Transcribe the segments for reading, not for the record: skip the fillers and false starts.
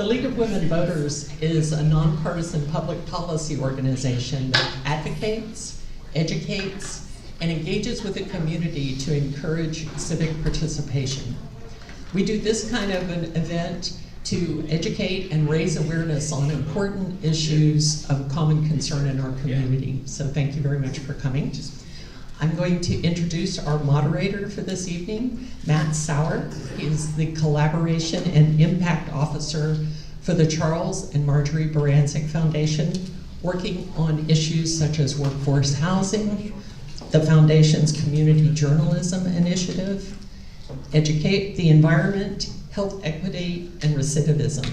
The League of Women Voters is a nonpartisan public policy organization that advocates, educates, and engages with the community to encourage civic participation. We do this kind of an event to educate and raise awareness on important issues of common concern in our community. So thank you very much for coming. I'm going to introduce our moderator for this evening, Matt Sauer. He's the Collaboration and Impact Officer for the Charles and Marjorie Barancik Foundation, working on issues such as workforce housing, the Foundation's Community Journalism Initiative, Educate the Environment, Health Equity, and Recidivism.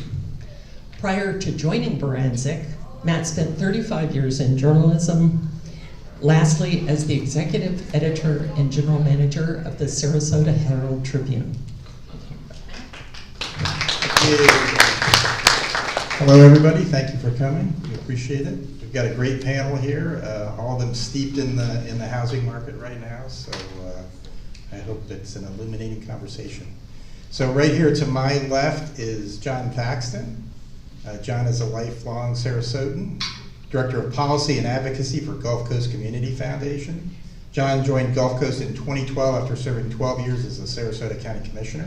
Prior to joining Barancik, Matt spent 35 years in journalism, lastly as the executive editor and general manager of the Sarasota Herald Tribune. Hello everybody, thank you for coming, we appreciate it. We've got a great panel here, all of them steeped in the housing market right now, so I hope that's an illuminating conversation. So right here to my left is John Thaxton. John is a lifelong Sarasotan, Director of Policy and Advocacy for Gulf Coast Community Foundation. John joined Gulf Coast in 2012 after serving 12 years as a Sarasota County Commissioner.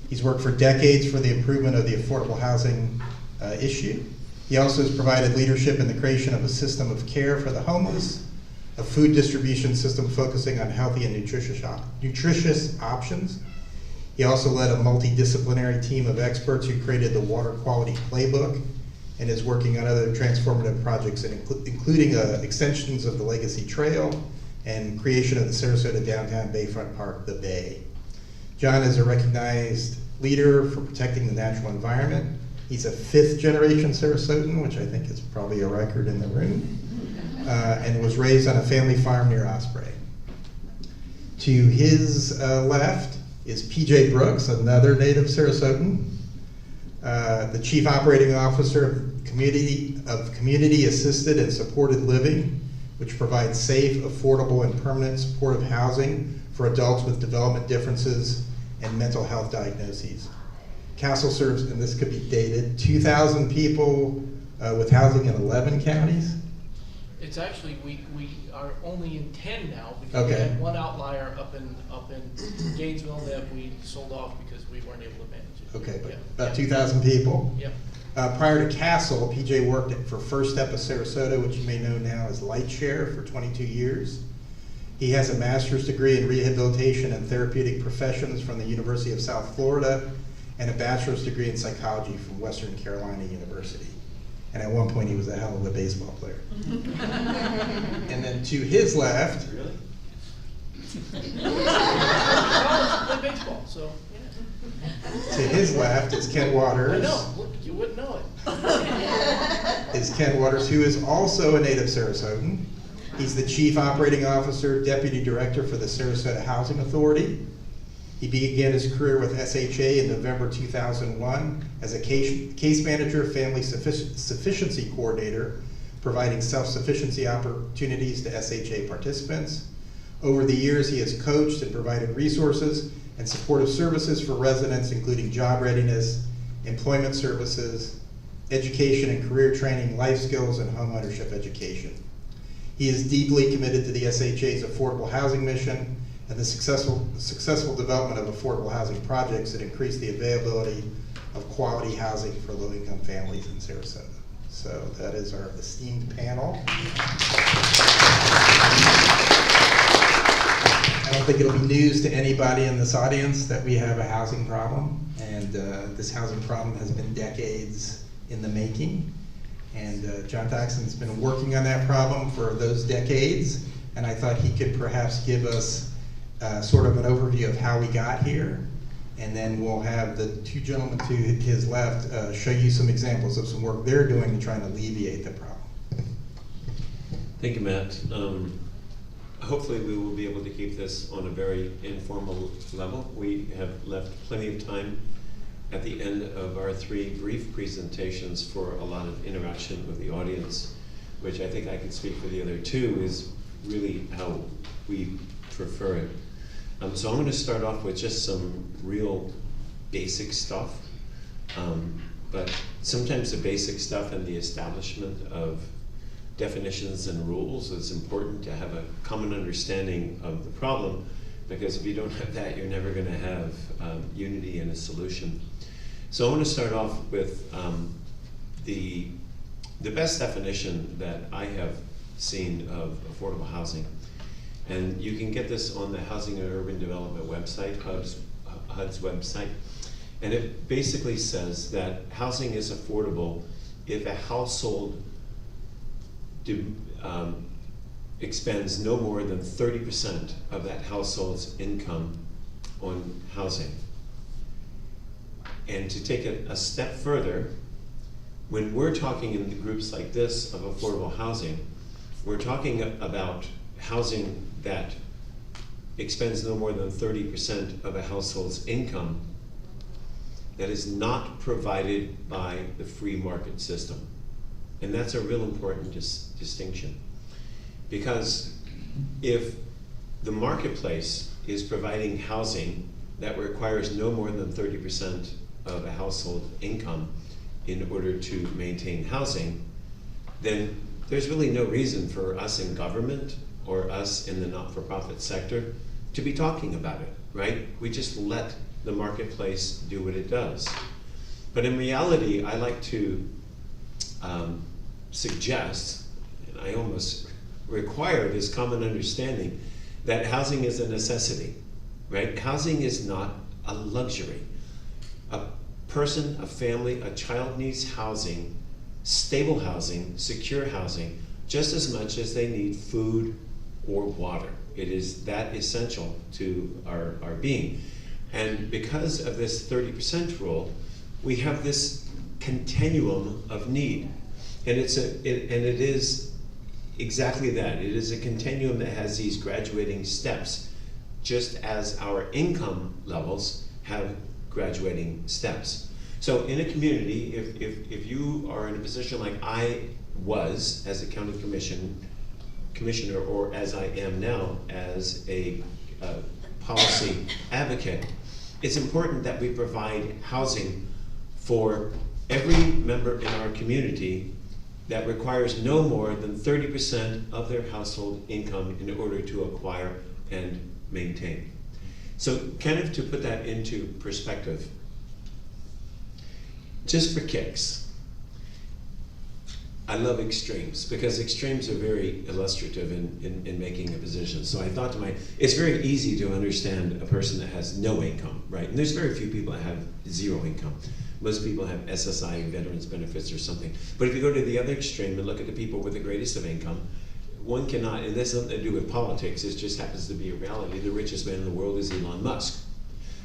He's worked for decades for the improvement of the affordable housing issue. He also has provided leadership in the creation of a system of care for the homeless, a food distribution system focusing on healthy and nutritious options. He also led a multidisciplinary team of experts who created the Water Quality Playbook and is working on other transformative projects, including extensions of the Legacy Trail and creation of the Sarasota Downtown Bayfront Park, the Bay. John is a recognized leader for protecting the natural environment. He's a 5th generation Sarasotan, which I think is probably a record in the room, and was raised on a family farm near Osprey. To his left is PJ Brooks, another native Sarasotan, the Chief Operating Officer of Community Assisted and Supported Living, which provides safe, affordable, and permanent supportive housing for adults with development differences and mental health diagnoses. CASL serves, and this could be dated, 2,000 people with housing in 11 counties. It's actually, we are only in 10 now because we had one outlier up in Gainesville that we sold off because we weren't able to manage it. Okay, but about 2,000 people. Yep. Prior to CASL, PJ worked for First Step of Sarasota, which you may know now as Lightshare, for 22 years. He has a master's degree in rehabilitation and therapeutic professions from the University of South Florida and a bachelor's degree in psychology from Western Carolina University. And at one point he was a hell of a baseball player. And then to his left, Really? I play baseball, so yeah. To his left is Ken Waters. I know, look, you wouldn't know it. Is Ken Waters, who is also a native Sarasotan. He's the Chief Operating Officer, Deputy Director for the Sarasota Housing Authority. He began his career with SHA in November 2001 as a case manager, family sufficiency coordinator, providing self-sufficiency opportunities to SHA participants. Over the years, he has coached and provided resources and supportive services for residents, including job readiness, employment services, education and career training, life skills, and homeownership education. He is deeply committed to the SHA's affordable housing mission and the successful development of affordable housing projects that increase the availability of quality housing for low-income families in Sarasota. So that is our esteemed panel. I don't think it'll be news to anybody in this audience that we have a housing problem, and this housing problem has been decades in the making. And John Thaxton's been working on that problem for those decades, and I thought he could perhaps give us sort of an overview of how we got here, and then we'll have the two gentlemen to his left show you some examples of some work they're doing to try and alleviate the problem. Thank you, Matt. Hopefully we will be able to keep this on a very informal level. We have left plenty of time at the end of our 3 brief presentations for a lot of interaction with the audience, which I think I can speak for the other 2 is really how we prefer it. So I'm going to start off with just some real basic stuff. but sometimes the basic stuff and the establishment of definitions and rules is important to have a common understanding of the problem, because if you don't have that, you're never going to have unity and a solution. So I want to start off with the best definition that I have seen of affordable housing. And you can get this on the Housing and Urban Development website, HUD's website. And it basically says that housing is affordable if a household expends no more than 30% of that household's income on housing. And to take it a step further, when we're talking in the groups like this of affordable housing, we're talking about housing that expends no more than 30% of a household's income that is not provided by the free market system. And that's a real important distinction. Because if the marketplace is providing housing that requires no more than 30% of a household income in order to maintain housing, then there's really no reason for us in government or us in the not-for-profit sector to be talking about it, right? We just let the marketplace do what it does. But in reality, I like to suggest, and I almost require this common understanding, that housing is a necessity, right? Housing is not a luxury. A person, a family, a child needs housing, stable housing, secure housing, just as much as they need food or water. It is that essential to our being. And because of this 30% rule, we have this continuum of need. And it is exactly that. It is a continuum that has these graduating steps, just as our income levels have graduating steps. So in a community, if you are in a position like I was as a county commissioner, or as I am now as a policy advocate, it's important that we provide housing for every member in our community that requires no more than 30% of their household income in order to acquire and maintain. So kind of to put that into perspective, just for kicks, I love extremes, because extremes are very illustrative in making a position. So I thought to myself, it's very easy to understand a person that has no income, right? And there's very few people that have zero income. Most people have SSI, veterans benefits or something. But if you go to the other extreme and look at the people with the greatest of income, one cannot, and this has nothing to do with politics, it just happens to be a reality, the richest man in the world is Elon Musk.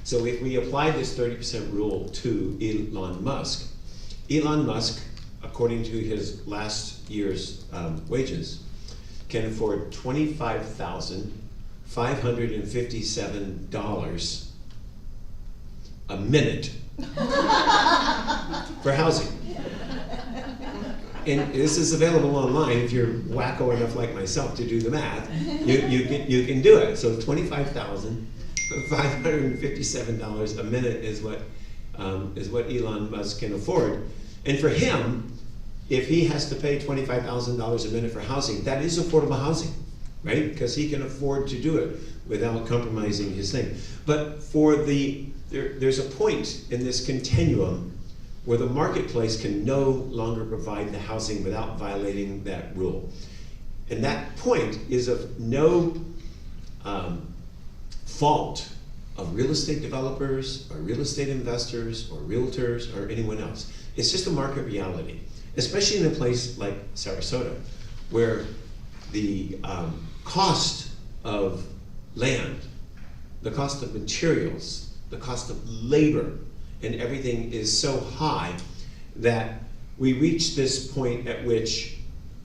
So if we apply this 30% rule to Elon Musk, according to his last year's wages, can afford $25,557 a minute for housing. And this is available online if you're wacko enough like myself to do the math. You can do it. So $25,557 a minute is what Elon Musk can afford. And for him, if he has to pay $25,000 a minute for housing, that is affordable housing, right? Because he can afford to do it without compromising his thing. But there's a point in this continuum where the marketplace can no longer provide the housing without violating that rule. And that point is of no fault of real estate developers or real estate investors or realtors or anyone else. It's just a market reality, especially in a place like Sarasota, where the cost of land, the cost of materials, the cost of labor, and everything is so high that we reach this point at which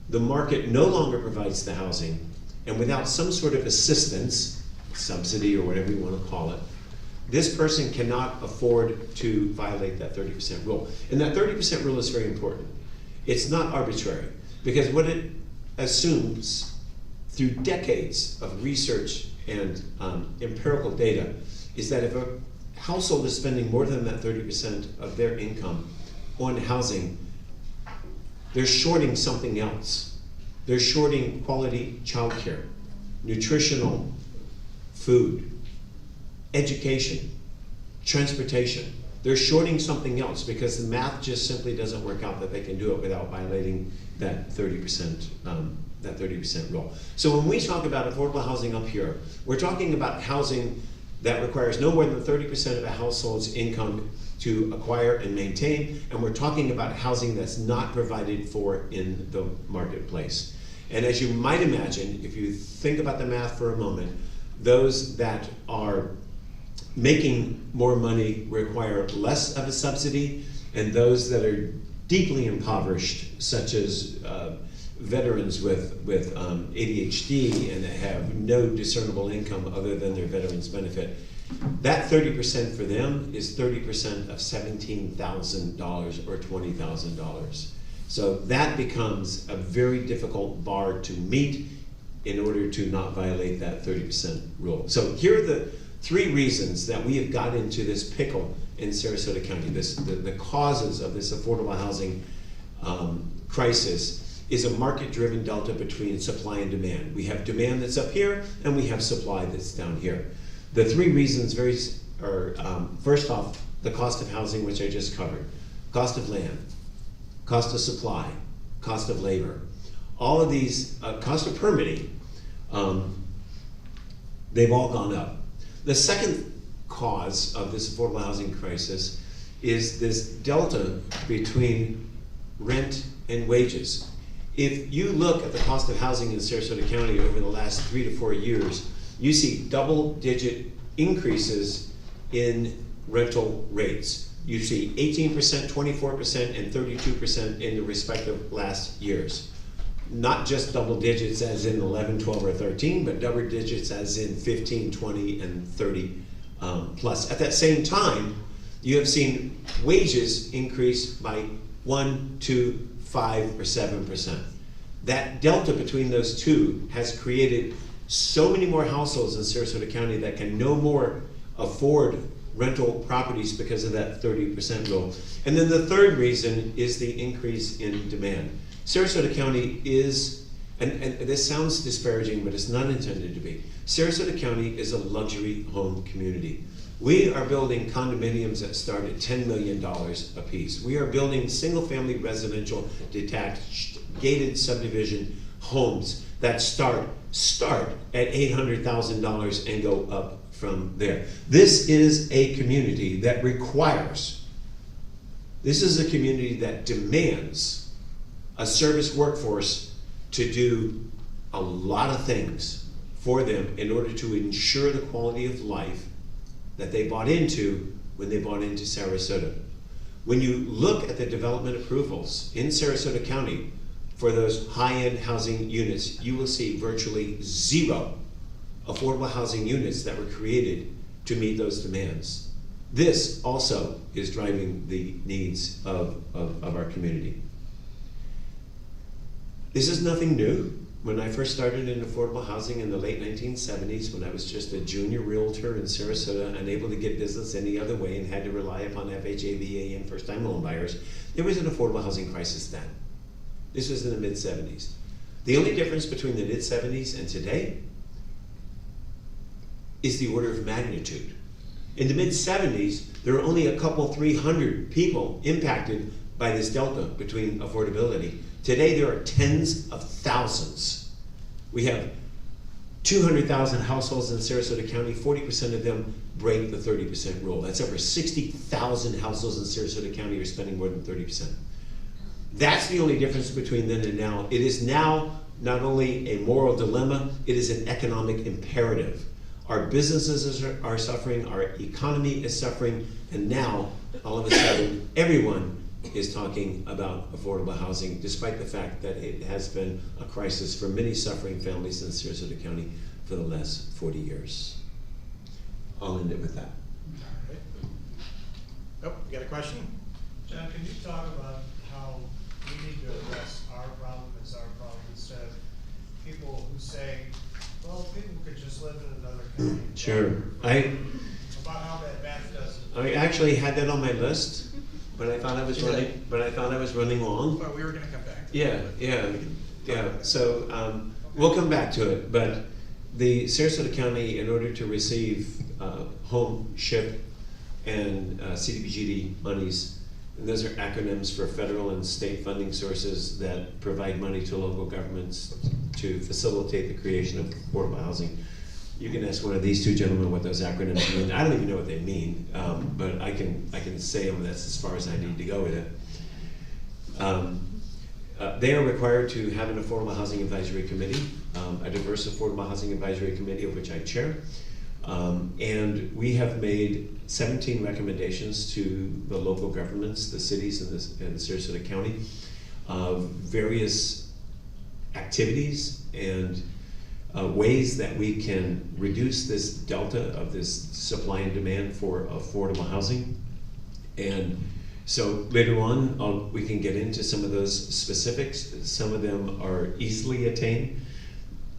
the market no longer provides the housing, and without some sort of assistance, subsidy or whatever you want to call it, this person cannot afford to violate that 30% rule. And that 30% rule is very important. It's not arbitrary, because what it assumes through decades of research and empirical data is that if a household is spending more than that 30% of their income on housing, they're shorting something else. They're shorting quality childcare, nutritional food, education, transportation. They're shorting something else because the math just simply doesn't work out that they can do it without violating that 30% rule. So when we talk about affordable housing up here, we're talking about housing that requires no more than 30% of a household's income to acquire and maintain, and we're talking about housing that's not provided for in the marketplace. And as you might imagine, if you think about the math for a moment, those that are making more money require less of a subsidy, and those that are deeply impoverished, such as veterans with ADHD and that have no discernible income other than their veterans benefit, that 30% for them is 30% of $17,000 or $20,000. So that becomes a very difficult bar to meet in order to not violate that 30% rule. So here are the 3 reasons that we have got into this pickle in Sarasota County. The causes of this affordable housing crisis is a market-driven delta between supply and demand. We have demand that's up here, and we have supply that's down here. The 3 reasons are, first off, the cost of housing, which I just covered, cost of land, cost of supply, cost of labor. All of these, cost of permitting, they've all gone up. The second cause of this affordable housing crisis is this delta between rent and wages. If you look at the cost of housing in Sarasota County over the last 3 to 4 years, you see double-digit increases in rental rates. You see 18%, 24%, and 32% in the respective last years. Not just double digits as in 11, 12, or 13, but double digits as in 15, 20, and 30 plus. At that same time, you have seen wages increase by 1, 2, 5, or 7%. That delta between those two has created so many more households in Sarasota County that can no more afford rental properties because of that 30% rule. And then the third reason is the increase in demand. Sarasota County is, and this sounds disparaging, but it's not intended to be. Sarasota County is a luxury home community. We are building condominiums that start at $10 million a piece. We are building single-family residential detached gated subdivision homes that start at $800,000 and go up from there. This is a community that requires, this is a community that demands a service workforce to do a lot of things for them in order to ensure the quality of life that they bought into when they bought into Sarasota. When you look at the development approvals in Sarasota County for those high-end housing units, you will see virtually 0 affordable housing units that were created to meet those demands. This also is driving the needs of our community. This is nothing new. When I first started in affordable housing in the late 1970s, when I was just a junior realtor in Sarasota, unable to get business any other way and had to rely upon FHA, VA, and first-time home buyers, there was an affordable housing crisis then. This was in the mid-70s. The only difference between the mid-70s and today is the order of magnitude. In the mid-70s, there were only a couple, 300 people impacted by this delta between affordability. Today, there are tens of thousands. We have 200,000 households in Sarasota County. 40% of them break the 30% rule. That's over 60,000 households in Sarasota County are spending more than 30%. That's the only difference between then and now. It is now not only a moral dilemma, it is an economic imperative. Our businesses are suffering, our economy is suffering, and now, all of a sudden, everyone is talking about affordable housing, despite the fact that it has been a crisis for many suffering families in Sarasota County for the last 40 years. I'll end it with that. All right. Oh, you got a question? John, can you talk about how we need to address our problem as our problem instead of people who say, well, people could just live in another county? Sure. About how that math doesn't. I actually had that on my list. but I thought I was running long. But we were gonna come back to Yeah, that. yeah. So, we'll come back to it, but the Sarasota County, in order to receive, home, SHIP, and, CDBG monies, and those are acronyms for federal and state funding sources that provide money to local governments to facilitate the creation of affordable housing. You can ask one of these two gentlemen what those acronyms mean. I don't even know what they mean, but I can say them. That's as far as I need to go with it. They are required to have an Affordable Housing Advisory Committee, a diverse Affordable Housing Advisory Committee of which I chair. And we have made 17 recommendations to the local governments, the cities and Sarasota County, of various activities and ways that we can reduce this delta of this supply and demand for affordable housing. And so later on, we can get into some of those specifics. Some of them are easily attained.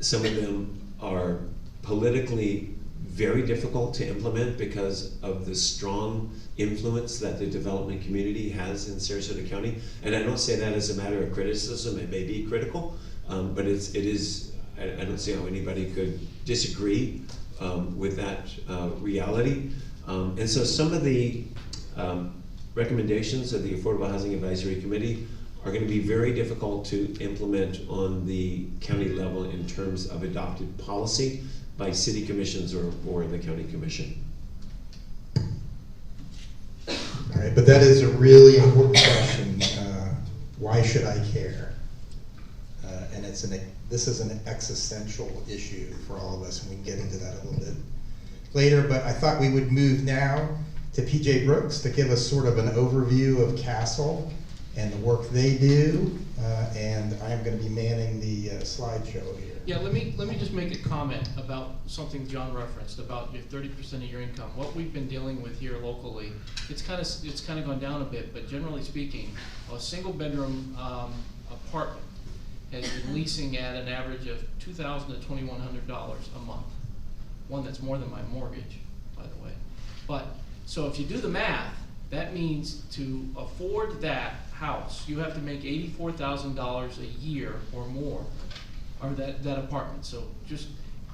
Some of them are politically very difficult to implement because of the strong influence that the development community has in Sarasota County. And I don't say that as a matter of criticism. It may be critical, but it is. I don't see how anybody could disagree with that reality. And so some of the recommendations of the Affordable Housing Advisory Committee are going to be very difficult to implement on the county level in terms of adopted policy by city commissions or the county commission. All right, but that is a really important question. Why should I care? And this is an existential issue for all of us, and we can get into that a little bit later. But I thought we would move now to PJ Brooks to give us sort of an overview of CASL and the work they do. And I am going to be manning the slideshow here. Yeah, let me just make a comment about something John referenced about your 30% of your income. What we've been dealing with here locally, it's kind of gone down a bit, but generally speaking, a single bedroom apartment has been leasing at an average of $2,000 to $2,100 a month. One that's more than my mortgage, by the way. But so if you do the math, that means to afford that house, you have to make $84,000 a year or more, or that apartment. So just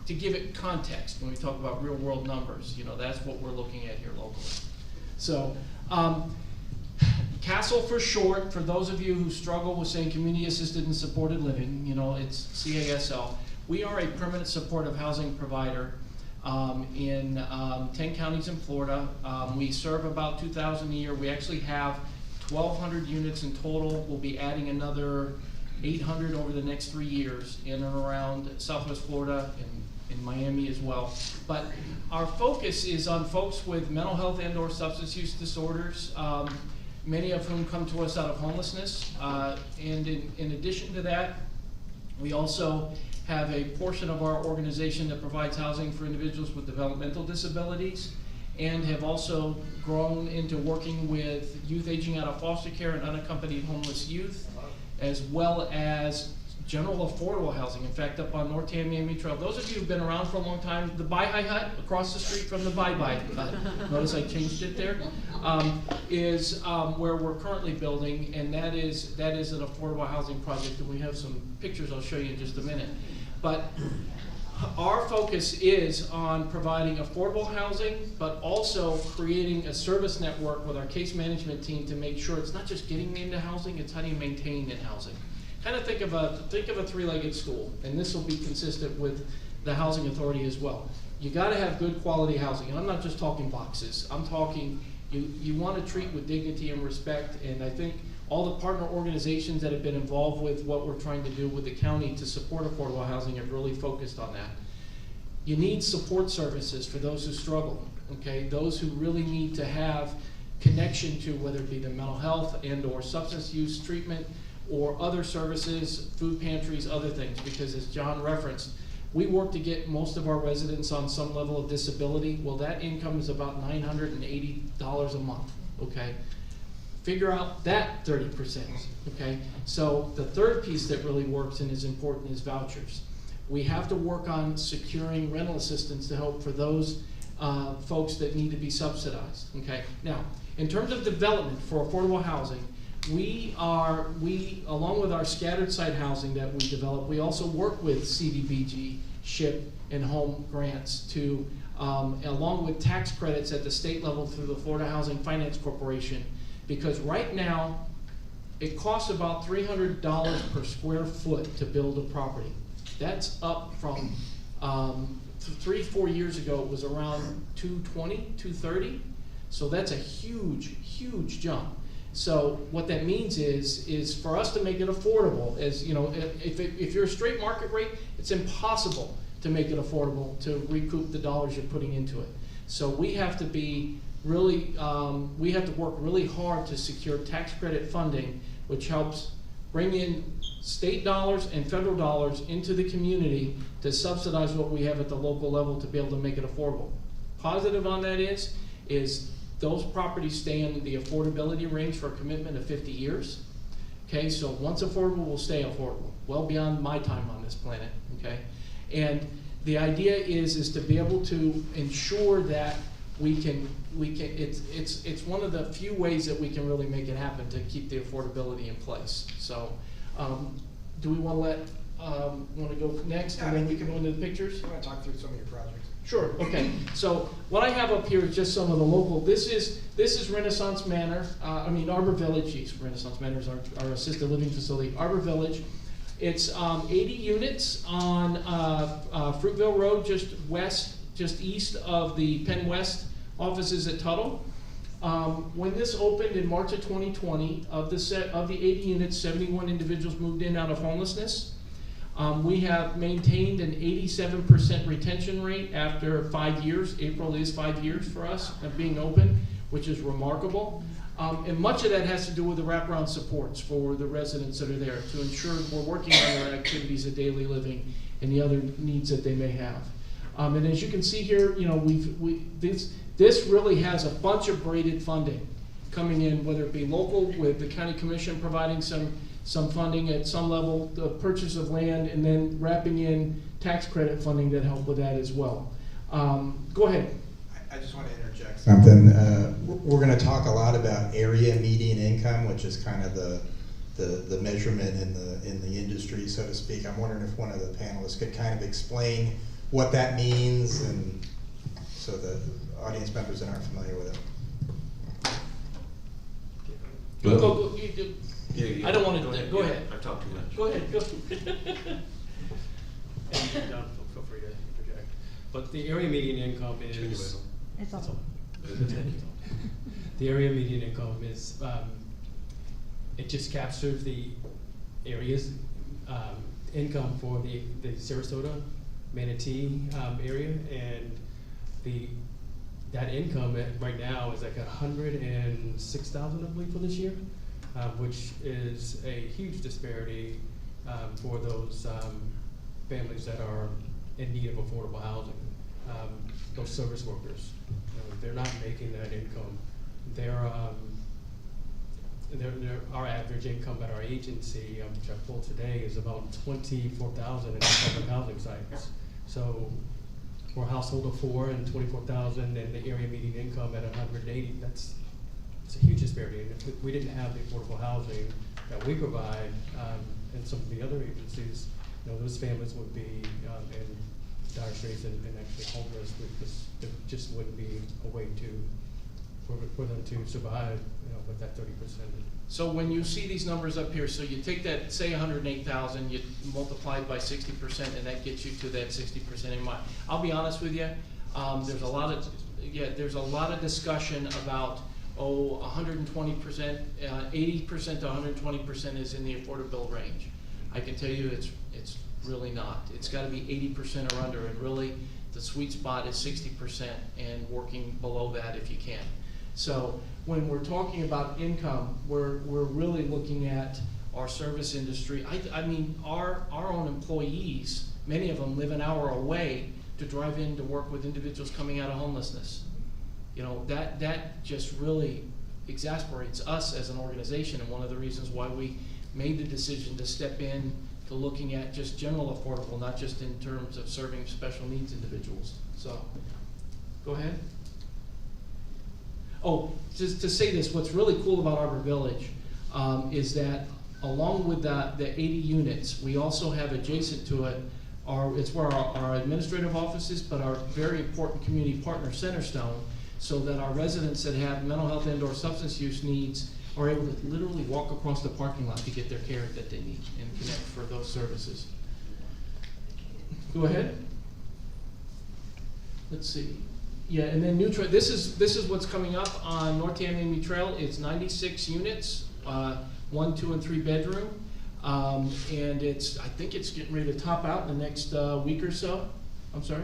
to give it context, when we talk about real world numbers, that's what we're looking at here locally. So CASL for short, for those of you who struggle with saying community assisted and supported living, it's CASL. We are a permanent supportive housing provider in 10 counties in Florida. We serve about 2,000 a year. We actually have 1,200 units in total. We'll be adding another 800 over the next 3 years in and around Southwest Florida and in Miami as well. But our focus is on folks with mental health and/or substance use disorders, many of whom come to us out of homelessness. And in addition to that, we also have a portion of our organization that provides housing for individuals with developmental disabilities, and have also grown into working with youth aging out of foster care and unaccompanied homeless youth, as well as general affordable housing. In fact, up on North Tamiami Trail, those of you who've been around for a long time, the Bye-Hi Hut across the street from the Bye-Bye Hut, notice I changed it there, is where we're currently building, and that is an affordable housing project, and we have some pictures I'll show you in just a minute. But our focus is on providing affordable housing, but also creating a service network with our case management team to make sure it's not just getting into housing, it's how do you maintain in housing. Kind of think of a three-legged stool, and this will be consistent with the housing authority as well. You got to have good quality housing, and I'm not just talking boxes. I'm talking you want to treat with dignity and respect, and I think all the partner organizations that have been involved with what we're trying to do with the county to support affordable housing have really focused on that. You need support services for those who struggle, okay? Those who really need to have connection to, whether it be the mental health and or substance use treatment or other services, food pantries, other things, because as John referenced, we work to get most of our residents on some level of disability. Well, that income is about $980 a month, okay? Figure out that 30%, okay? So the third piece that really works and is important is vouchers. We have to work on securing rental assistance to help for those folks that need to be subsidized, okay? Now, In terms of development for affordable housing, we along with our scattered site housing that we develop, we also work with CDBG, SHIP, and home grants to, along with tax credits at the state level through the Florida Housing Finance Corporation, because right now, it costs about $300 per square foot to build a property. That's up from 3-4 years ago, it was around $220, $230. So that's a huge, huge jump. So what that means is for us to make it affordable, as you know, if you're a straight market rate, it's impossible to make it affordable to recoup the dollars you're putting into it. So we have to be really, we have to work really hard to secure tax credit funding, which helps bring in state dollars and federal dollars into the community to subsidize what we have at the local level to be able to make it affordable. Positive on that is those properties stay in the affordability range for a commitment of 50 years. Okay, so once affordable, will stay affordable, well beyond my time on this planet, okay? And the idea is to be able to ensure that it's one of the few ways that we can really make it happen to keep the affordability in place. So, do we want to go next, Yeah, and then we can go into the pictures? I want to talk through some of your projects. Sure. Okay. So what I have up here is just some of the local. This is Renaissance Manor. Arbor Village. Geez, Renaissance Manor is our assisted living facility. Arbor Village. It's 80 units on Fruitville Road, just east of the Penn West offices at Tuttle. When this opened in March of 2020, of the 80 units, 71 individuals moved in out of homelessness. We have maintained an 87% retention rate after 5 years. April is 5 years for us of being open, which is remarkable. And much of that has to do with the wraparound supports for the residents that are there to ensure we're working on their activities of daily living and the other needs that they may have. And as you can see here, you know, this really has a bunch of braided funding coming in, whether it be local with the county commission providing some funding at some level, the purchase of land, and then wrapping in tax credit funding that help with that as well. Go ahead. I just want to interject something. We're going to talk a lot about area median income, which is kind of the measurement in the industry, so to speak. I'm wondering if one of the panelists could kind of explain what that means, and so the audience members that aren't familiar with it. Go, I don't want to. Go Yeah, ahead. I've talked too much. Go ahead. Go. And Don, feel free to interject. But the area median income is. It's all. The area median income is, it just captures the area's income for the Sarasota, Manatee area, and that income right now is like $106,000, I believe, for this year, which is a huge disparity for those families that are in need of affordable housing. Those service workers, they're not making that income. Our average income at our agency, which I pulled today, is about $24,000 in public housing sites. So for a household of 4 and $24,000, and the area median income at $180, it's a huge disparity. And if we didn't have the affordable housing that we provide, and some of the other agencies, those families would be in dire straits and actually homeless, because there just wouldn't be a way for them to survive, with that 30%. So when you see these numbers up here, so you take that, say 108,000, you multiply it by 60%, and that gets you to that 60% in mind. I'll be honest with you, there's a lot of discussion about 120%, 80% to 120% is in the affordable range. I can tell you it's really not. It's got to be 80% or under, and really the sweet spot is 60% and working below that if you can. So when we're talking about income, we're really looking at our service industry. I mean, our own employees, many of them live an hour away to drive in to work with individuals coming out of homelessness. That just really exasperates us as an organization, and one of the reasons why we made the decision to step in to looking at just general affordable, not just in terms of serving special needs individuals. So, go ahead. Oh, just to say this, what's really cool about Arbor Village is that along with the 80 units, we also have adjacent to it, it's where our administrative office is, but our very important community partner, Centerstone, so that our residents that have mental health and/or substance use needs are able to literally walk across the parking lot to get their care that they need and connect for those services. Go ahead. Let's see. Yeah, and then New Trail, this is what's coming up on North Tamiami Trail. It's 96 units, 1, 2, and 3 bedroom. And I think it's getting ready to top out in the next week or so. I'm sorry?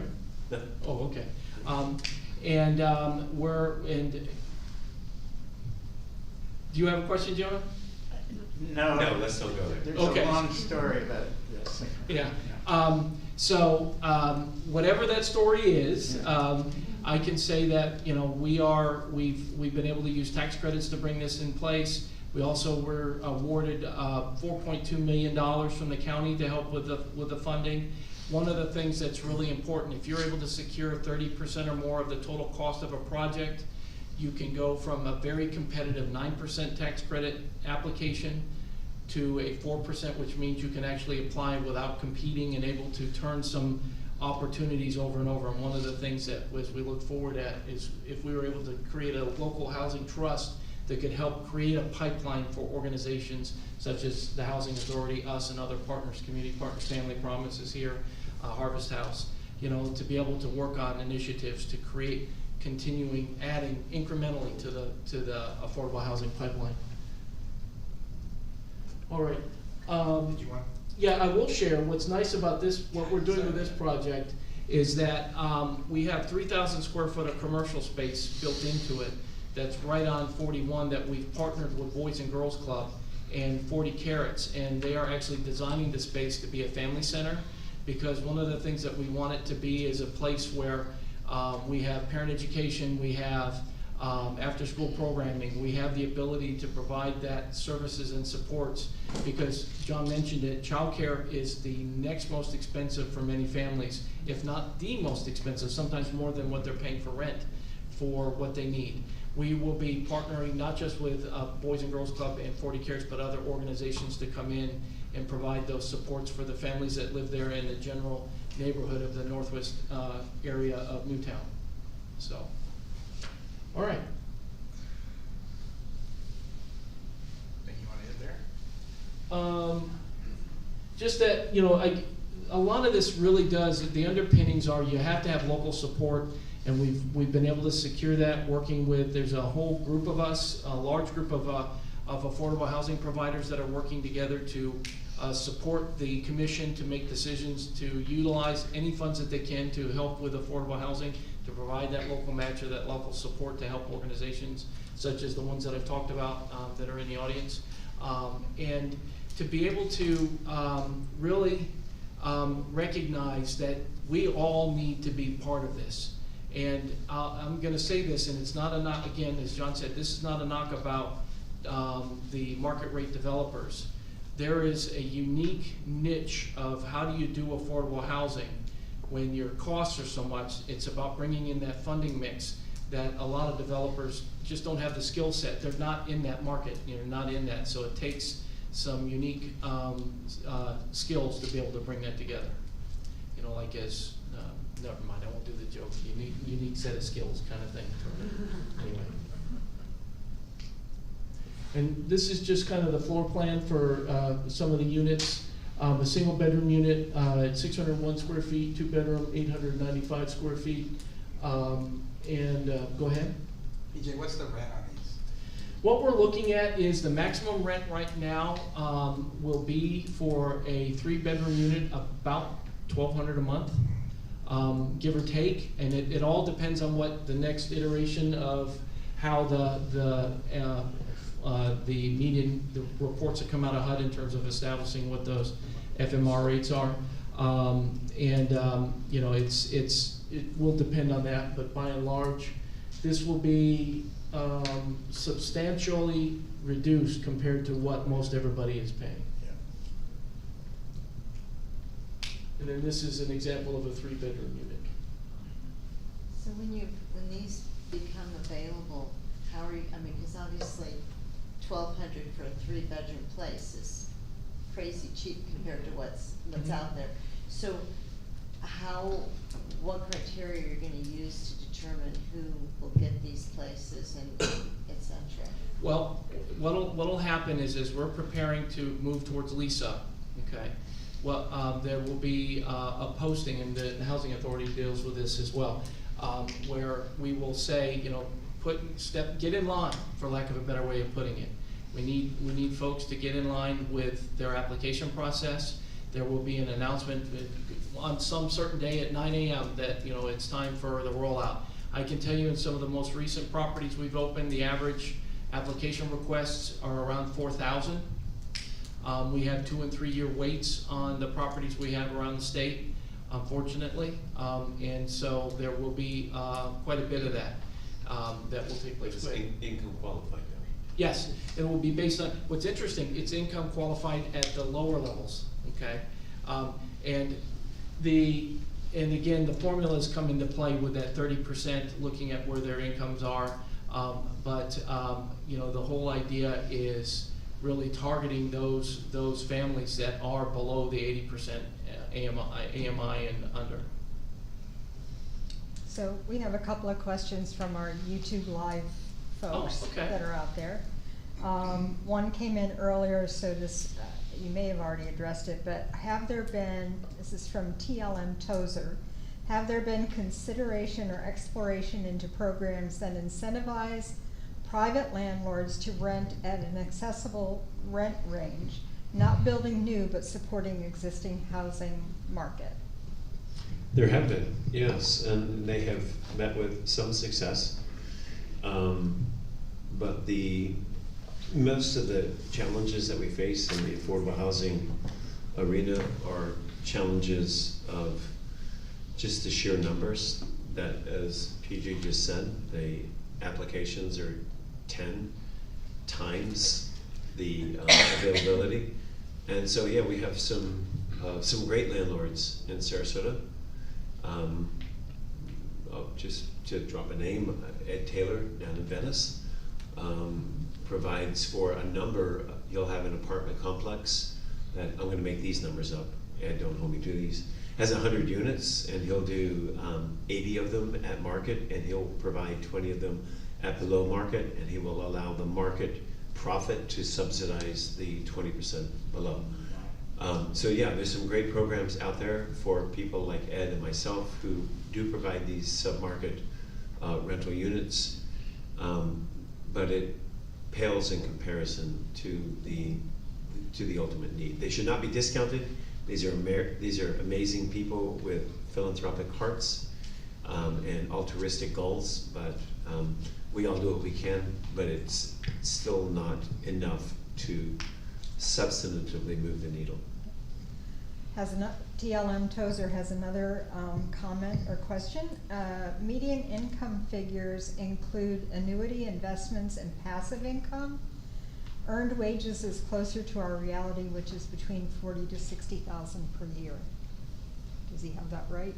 No. Oh, okay. Do you have a question, Jonah? No. No, let's not go there. There's Okay. a long story, but yes. Yeah. Whatever that story is, I can say that, you know, we've been able to use tax credits to bring this in place. We also were awarded $4.2 million from the county to help with the funding. One of the things that's really important, if you're able to secure 30% or more of the total cost of a project, you can go from a very competitive 9% tax credit application to a 4%, which means you can actually apply without competing and able to turn some opportunities over and over. And one of the things that as we look forward at is if we were able to create a local housing trust that could help create a pipeline for organizations such as the Housing Authority, us and other partners, community partners, Family Promises here, Harvest House, you know, to be able to work on initiatives to create adding incrementally to the affordable housing pipeline. All right. Did you want? Yeah, I will share. What's nice about this, what we're doing with this project, is that we have 3,000 square foot of commercial space built into it. That's right on 41 that we've partnered with Boys and Girls Club and 40 Carrots, and they are actually designing the space to be a family center, because one of the things that we want it to be is a place where we have parent education, we have after-school programming, we have the ability to provide that services and supports, because John mentioned it, childcare is the next most expensive for many families, if not the most expensive, sometimes more than what they're paying for rent for what they need. We will be partnering not just with Boys and Girls Club and 40 Cares, but other organizations to come in and provide those supports for the families that live there in the general neighborhood of the northwest area of Newtown. So, all right. Think you want to end there? Just that, you know, a lot of this really does, the underpinnings are you have to have local support, and we've been able to secure that working with, there's a whole group of us, a large group of affordable housing providers that are working together to support the commission to make decisions to utilize any funds that they can to help with affordable housing, to provide that local match or that local support to help organizations such as the ones that I've talked about that are in the audience. And to be able to really recognize that we all need to be part of this. And I'm going to say this, and it's not a knock, again, as John said, this is not a knock about the market rate developers. There is a unique niche of how do you do affordable housing when your costs are so much. It's about bringing in that funding mix that a lot of developers just don't have the skill set. They're not in that market, you know, not in that. So it takes some unique skills to be able to bring that together. You know, like as, never mind, I won't do the joke, unique set of skills kind of thing. Anyway. And this is just kind of the floor plan for some of the units. A single bedroom unit at 601 square feet, 2 bedroom, 895 square feet. Go ahead. PJ, what's the rent on these? What we're looking at is the maximum rent right now will be for a 3 bedroom unit about $1,200 a month, give or take, and it all depends on what the next iteration of how the reports that come out of HUD in terms of establishing what those FMR rates are, you know, it will depend on that, but by and large, this will be substantially reduced compared to what most everybody is paying. Yeah. And then this is an example of a 3 bedroom unit. So when these become available, how are you, I mean, because obviously 1,200 for a 3-bedroom place is crazy cheap compared to what's Mhm. out there. So what criteria are you gonna use to determine who will get these places and et cetera? Well, what'll happen is, as we're preparing to move towards lease-up, okay? Well, there will be a posting, and the Housing Authority deals with this as well, where we will say, you know, get in line, for lack of a better way of putting it. We need folks to get in line with their application process. There will be an announcement on some certain day at 9 a.m. that, you know, it's time for the rollout. I can tell you in some of the most recent properties we've opened, the average application requests are around 4,000. We have 2 and 3 year waits on the properties we have around the state, unfortunately. And so there will be quite a bit of that that will take place. It's income qualified now. Yes, it will be based on, what's interesting, it's income qualified at the lower levels, okay? And again, the formulas come into play with that 30%, looking at where their incomes are. You know, the whole idea is really targeting those families that are below the 80% AMI and under. So we have a couple of questions from our YouTube Live folks okay. that are out there. One came in earlier, so this, you may have already addressed it, but have there been, this is from TLM Tozer, have there been consideration or exploration into programs that incentivize private landlords to rent at an accessible rent range, not building new, but supporting existing housing market? There have been, yes, and they have met with some success. But most of the challenges that we face in the affordable housing arena are challenges of just the sheer numbers that, as PJ just said, the applications are 10 times the availability. And so, yeah, we have some great landlords in Sarasota. Just to drop a name, Ed Taylor down in Venice provides for a number. He'll have an apartment complex that, I'm going to make these numbers up, Ed, don't hold me to these, has 100 units, and he'll do 80 of them at market, and he'll provide 20 of them at below market, and he will allow the market profit to subsidize the 20% below. So yeah, there's some great programs out there for people like Ed and myself who do provide these sub-market rental units, but it pales in comparison to the ultimate need. They should not be discounted. These are amazing people with philanthropic hearts and altruistic goals, but we all do what we can, but it's still not enough to substantively move the needle. TLM Tozer has another comment or question. Median income figures include annuity investments and passive income. Earned wages is closer to our reality, which is between $40,000 to $60,000 per year. Does he have that right?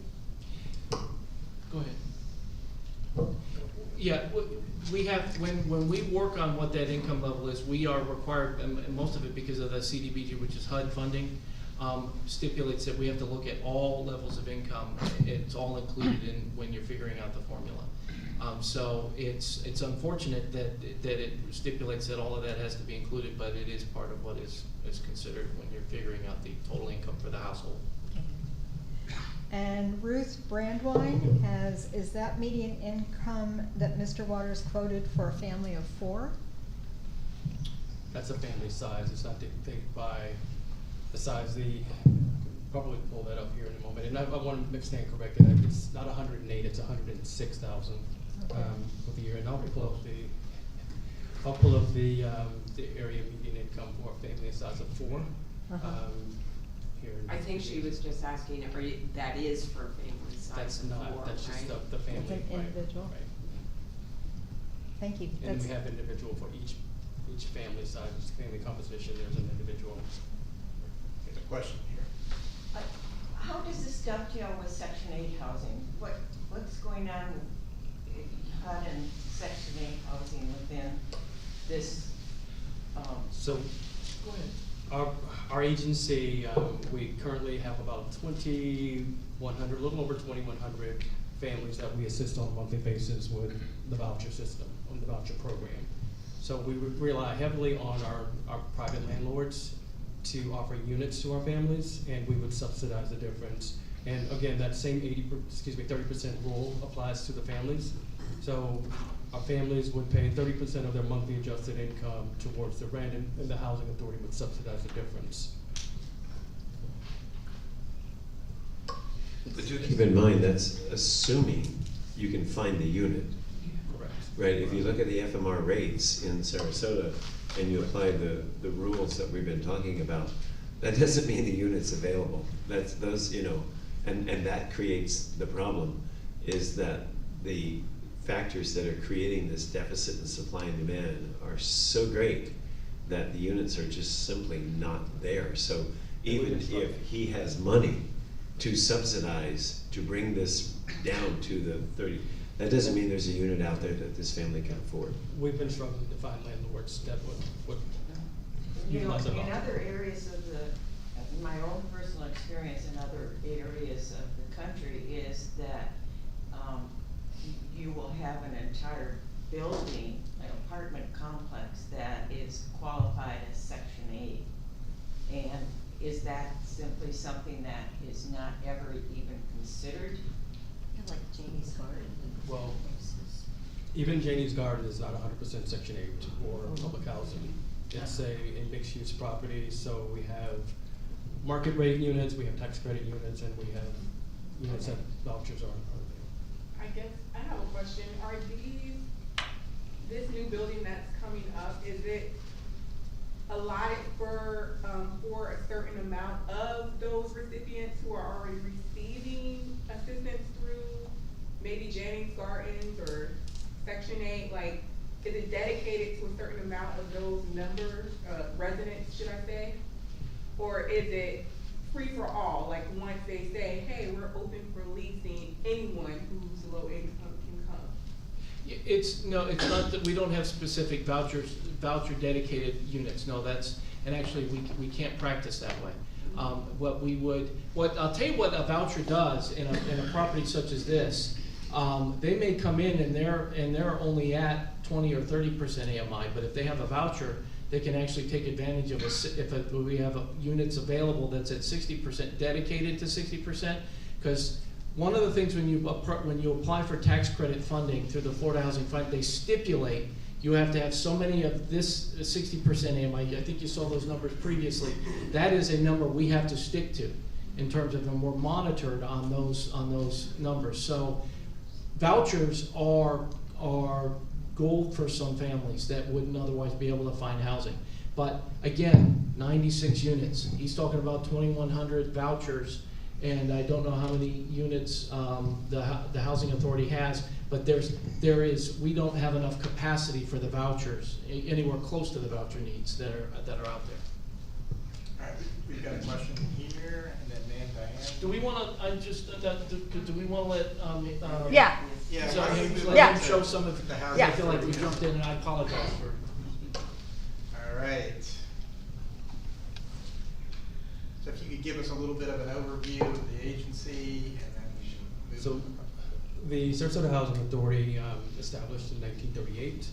Go ahead. Yeah, we have, when we work on what that income level is, we are required, and most of it because of the CDBG, which is HUD funding, stipulates that we have to look at all levels of income. It's all included in when you're figuring out the formula. So it's unfortunate that it stipulates that all of that has to be included, but it is part of what is considered when you're figuring out the total income for the household. And Ruth Brandwine is that median income that Mr. Waters quoted for a family of 4? That's a family size. It's not dictated by the size. Probably pull that up here in a moment. And I want to stand corrected. It's not 108. It's 106,000 for the year. And I'll pull up the area median income for a family size of 4. Here. I think she was just asking if that is for family size. That's of not. 4, That's just right? the family. It's an individual. Right. Thank you. And we have individual for each family size, family composition. There's an individual. There's a question here. How does this dovetail with Section 8 housing? What's going on in HUD and Section 8 housing within this, So, go ahead. our agency, we currently have about 2,100, a little over 2,100 families that we assist on a monthly basis with the voucher system, on the voucher program. So we rely heavily on our private landlords to offer units to our families, and we would subsidize the difference. And again, that same 30% rule applies to the families. So our families would pay 30% of their monthly adjusted income towards the rent, and the housing authority would subsidize the difference. But do keep in mind, that's assuming you can find the unit, Correct. right? If you look at the FMR rates in Sarasota and you apply the rules that we've been talking about, that doesn't mean the unit's available. That's those, you know, and that creates the problem, is that the factors that are creating this deficit in supply and demand are so great that the units are just simply not there. So even if he has money to subsidize, to bring this down to the 30, that doesn't mean there's a unit out there that this family can afford. We've been struggling to find landlords that would You know, utilize the in voucher. other areas of in my own personal experience in other areas of the country is that you will have an entire building, an apartment complex that is qualified as Section 8. And is that simply something that is not ever even considered? Kind of like Janie's Garden. Well, even Janie's Garden is not 100% Section 8 or public housing. It's a mixed-use property, so we have market rate units, we have tax credit units, and we have units that vouchers are there. I guess I have a question. Are this new building that's coming up, is it allotted for a certain amount of those recipients who are already receiving assistance through maybe Janie's Gardens or Section 8? Like, is it dedicated to a certain amount of those numbers, residents, should I say? Or is it free for all? Like, once they say, hey, we're open for leasing, anyone who's low income can come? It's not that we don't have specific voucher dedicated units. No, and actually we can't practice that way. I'll tell you what a voucher does in a property such as this. They may come in and they're only at 20 or 30% AMI, but if they have a voucher, they can actually take advantage of if we have units available that's at 60%, dedicated to 60%, because one of the things when you apply for tax credit funding through the Florida Housing Fund, they stipulate you have to have so many of this 60% AMI. I think you saw those numbers previously. That is a number we have to stick to in terms of, and we're monitored on those numbers. So vouchers are gold for some families that wouldn't otherwise be able to find housing. But again, 96 units. He's talking about 2,100 vouchers, and I don't know how many units the housing authority has, but we don't have enough capacity for the vouchers, anywhere close to the voucher needs that are out there. All right, we've got a question here, and then Diane. Do we want to? Do we want to let? Yeah. Yeah, So why don't we move Yeah. let him show some of the the housing I feel like we authority jumped in, and I apologize for. All right. So if you could give us a little bit of an overview of the agency, and then we should move So, on. the Sarasota Housing Authority, established in 1938.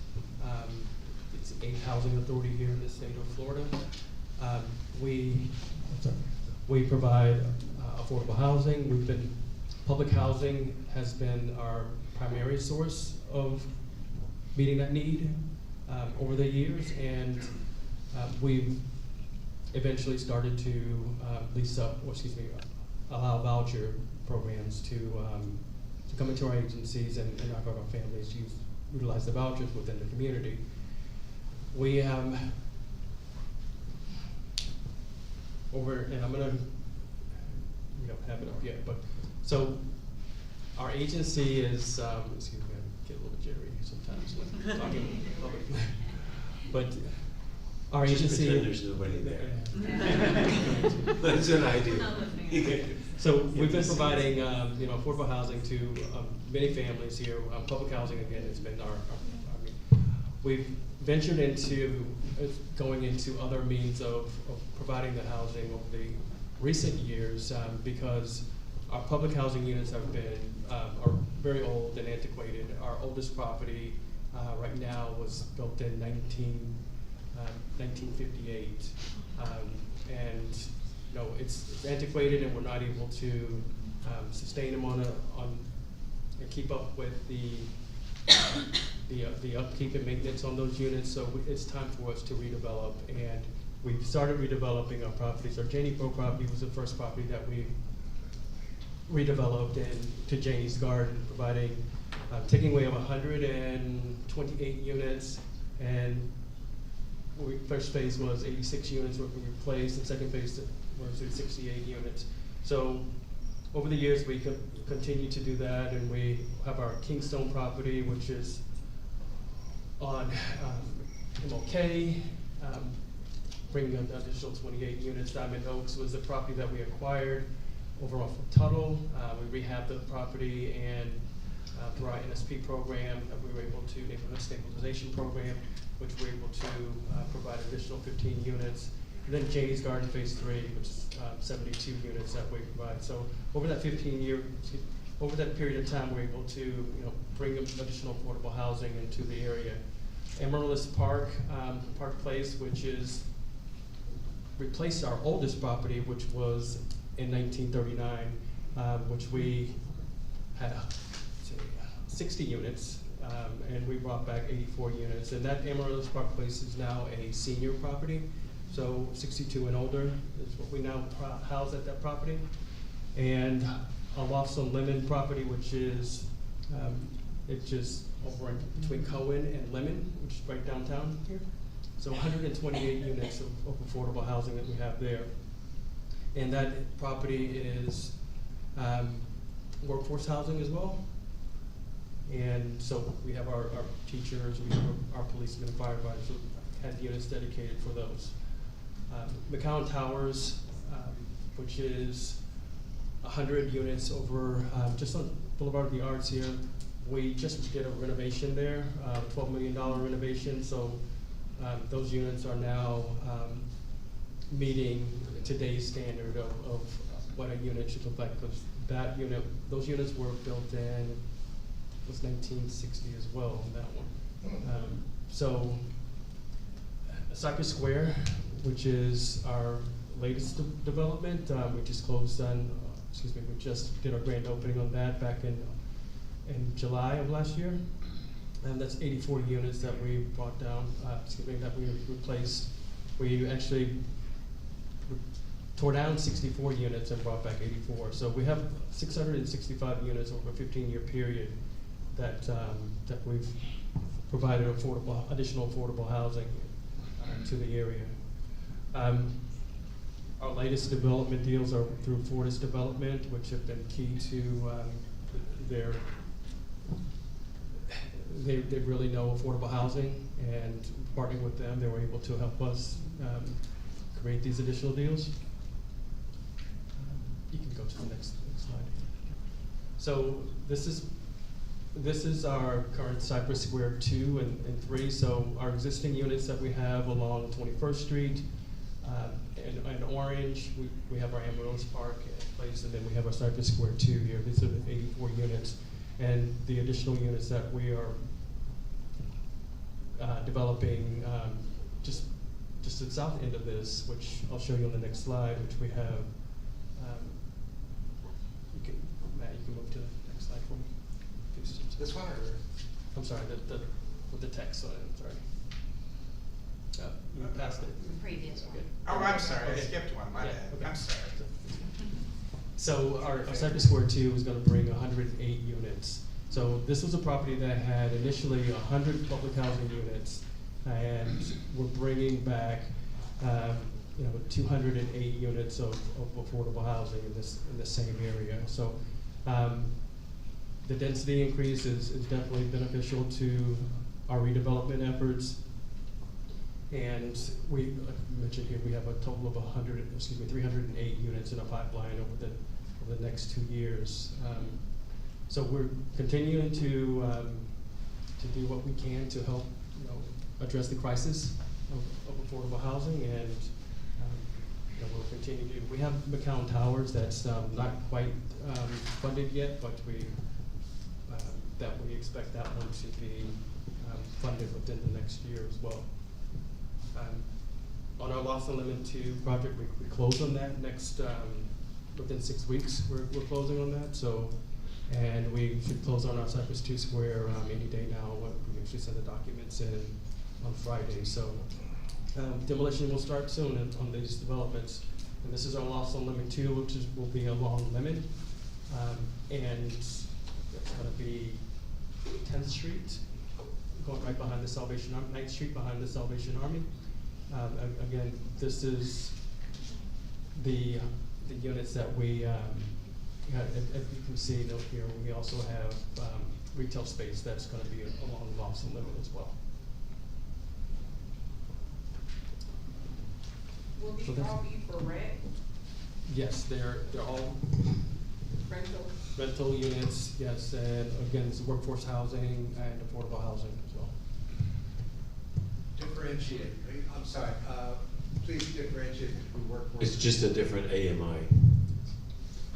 It's the 8th housing authority here in the state of Florida. We provide affordable housing. Public housing has been our primary source of meeting that need over the years, and we've eventually started to allow voucher programs to come into our agencies and have our families utilize the vouchers within the community. We and I'm gonna, we don't have it up yet, but so our agency is excuse me, I get a little jittery sometimes when talking publicly, but our Just agency. pretend there's nobody there. That's an idea. So we've been providing, affordable housing to many families here. Public housing, again, has been we've ventured into going into other means of providing the housing over the recent years because our public housing units have been are very old and antiquated. Our oldest property right now was built in 1958, and it's antiquated, and we're not able to sustain them and keep up with the upkeep and maintenance on those units. So it's time for us to redevelop, and we've started redeveloping our properties. Our Janie Pro property was the first property that we redeveloped into Janie's Garden, providing taking away of 128 units, and first phase was 86 units were replaced, and second phase was 68 units. So over the years, we continue to do that, and we have our Kingstone property, which is on MLK, bringing an additional 28 units. Diamond Oaks was the property that we acquired over off of Tuttle. We rehabbed the property, and through our NSP program, we were able to, neighborhood stabilization program, which we were able to provide additional 15 units. And then Janie's Garden Phase 3, which is 72 units that we provide. So over that over that period of time, we're able to bring additional affordable housing into the area. Amaryllis Park, Park Place, which is replaced our oldest property, which was in 1939, which we had 60 units, and we brought back 84 units. And that Amaryllis Park Place is now a senior property. So 62 and older is what we now house at that property. And a Lofts on Lemon property, which is, it's just over between Cohen and Lemon, which is right downtown here. So 128 units of affordable housing that we have there. And that property is workforce housing as well. And so we have our teachers, we have our policemen and firefighters who had units dedicated for those. McCowan Towers, which is 100 units over just on Boulevard of the Arts here. We just did a renovation there, $12 million renovation. So those units are now meeting today's standard of what a unit should look like. Because those units were built in, was 1960 as well, that one. So Cypress Square, which is our latest development, we just closed on, we just did our grand opening on that back in July of last year. And that's 84 units that we brought down, that we replaced. We actually tore down 64 units and brought back 84. So we have 665 units over a 15-year period that we've provided additional affordable housing to the area. Our latest development deals are through Fortis Development, which have been key to they really know affordable housing, and partnering with them, they were able to help us create these additional deals. You can go to the next slide. So this is our current Cypress Square 2 and 3. So our existing units that we have along 21st Street and Orange, we have our Amaryllis Park place, and then we have our Cypress Square 2 here. These are the 84 units. And the additional units that we are developing just at the south end of this, which I'll show you on the next slide, which we have. Matt, you can move to the next slide for me. This one, or? I'm sorry, with the text on it, I'm sorry. You passed it. Previous one. Oh, I'm sorry, I Okay. skipped one, my Yeah, bad. okay. I'm sorry. So our Cypress Square 2 is going to bring 108 units. So this was a property that had initially 100 public housing units, and we're bringing back 208 units of affordable housing in the same area. So the density increase is definitely beneficial to our redevelopment efforts. And like I mentioned here, we have a total of 308 units in a pipeline over over the next 2 years. So we're continuing to do what we can to help, address the crisis of affordable housing, and we'll continue to. We have McCown Towers that's not quite funded yet, but we expect that one to be funded within the next year as well. On our Lost and Limit 2 project, we close on that next, within 6 weeks, we're closing on that. So, and we should close on our Cypress 2 Square any day now. We actually send the documents in on Friday. So demolition will start soon on these developments. And this is our Lost and Limit 2, which will be a long limit. And it's gonna be 10th Street, going right behind the Salvation Army, 9th Street behind the Salvation Army. Again, this is the units that we, as you can see here, we also have retail space that's going to be along the Lost and Limit as well. Will these all be for rent? Yes, they're all rental units, yes, and again, it's workforce housing and affordable housing as well. Differentiate, I'm sorry, please differentiate between workforce. It's just a different AMI.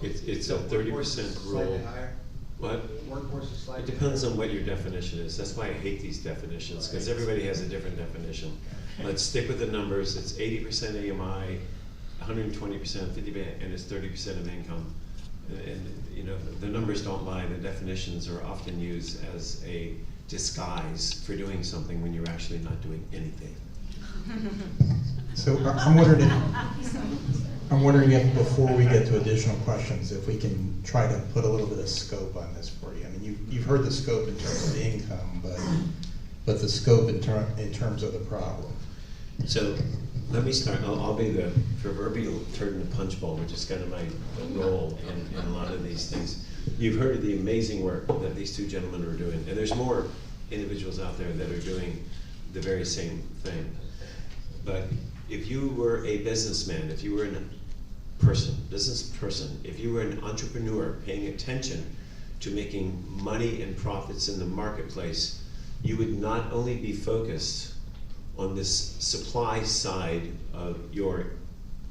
It's a 30% rule. Slightly higher? What? Workforce is slightly It depends on what your definition is. That's why I hate these definitions, because everybody has a different definition. Let's stick with the numbers. It's 80% AMI, 120%, 50%, and it's 30% of income. And the numbers don't lie. The definitions are often used as a disguise for doing something when you're actually not doing anything. So I'm wondering if before we get to additional questions, if we can try to put a little bit of scope on this for you. I mean, you've heard the scope in terms of income, but the scope in terms of the problem. So let me start. I'll be the proverbial turd in the punch bowl, which is kind of my role in a lot of these things. You've heard of the amazing work that these two gentlemen are doing, and there's more individuals out there that are doing the very same thing. But if you were a businessman, if you were a business person, if you were an entrepreneur paying attention to making money and profits in the marketplace, you would not only be focused on this supply side of your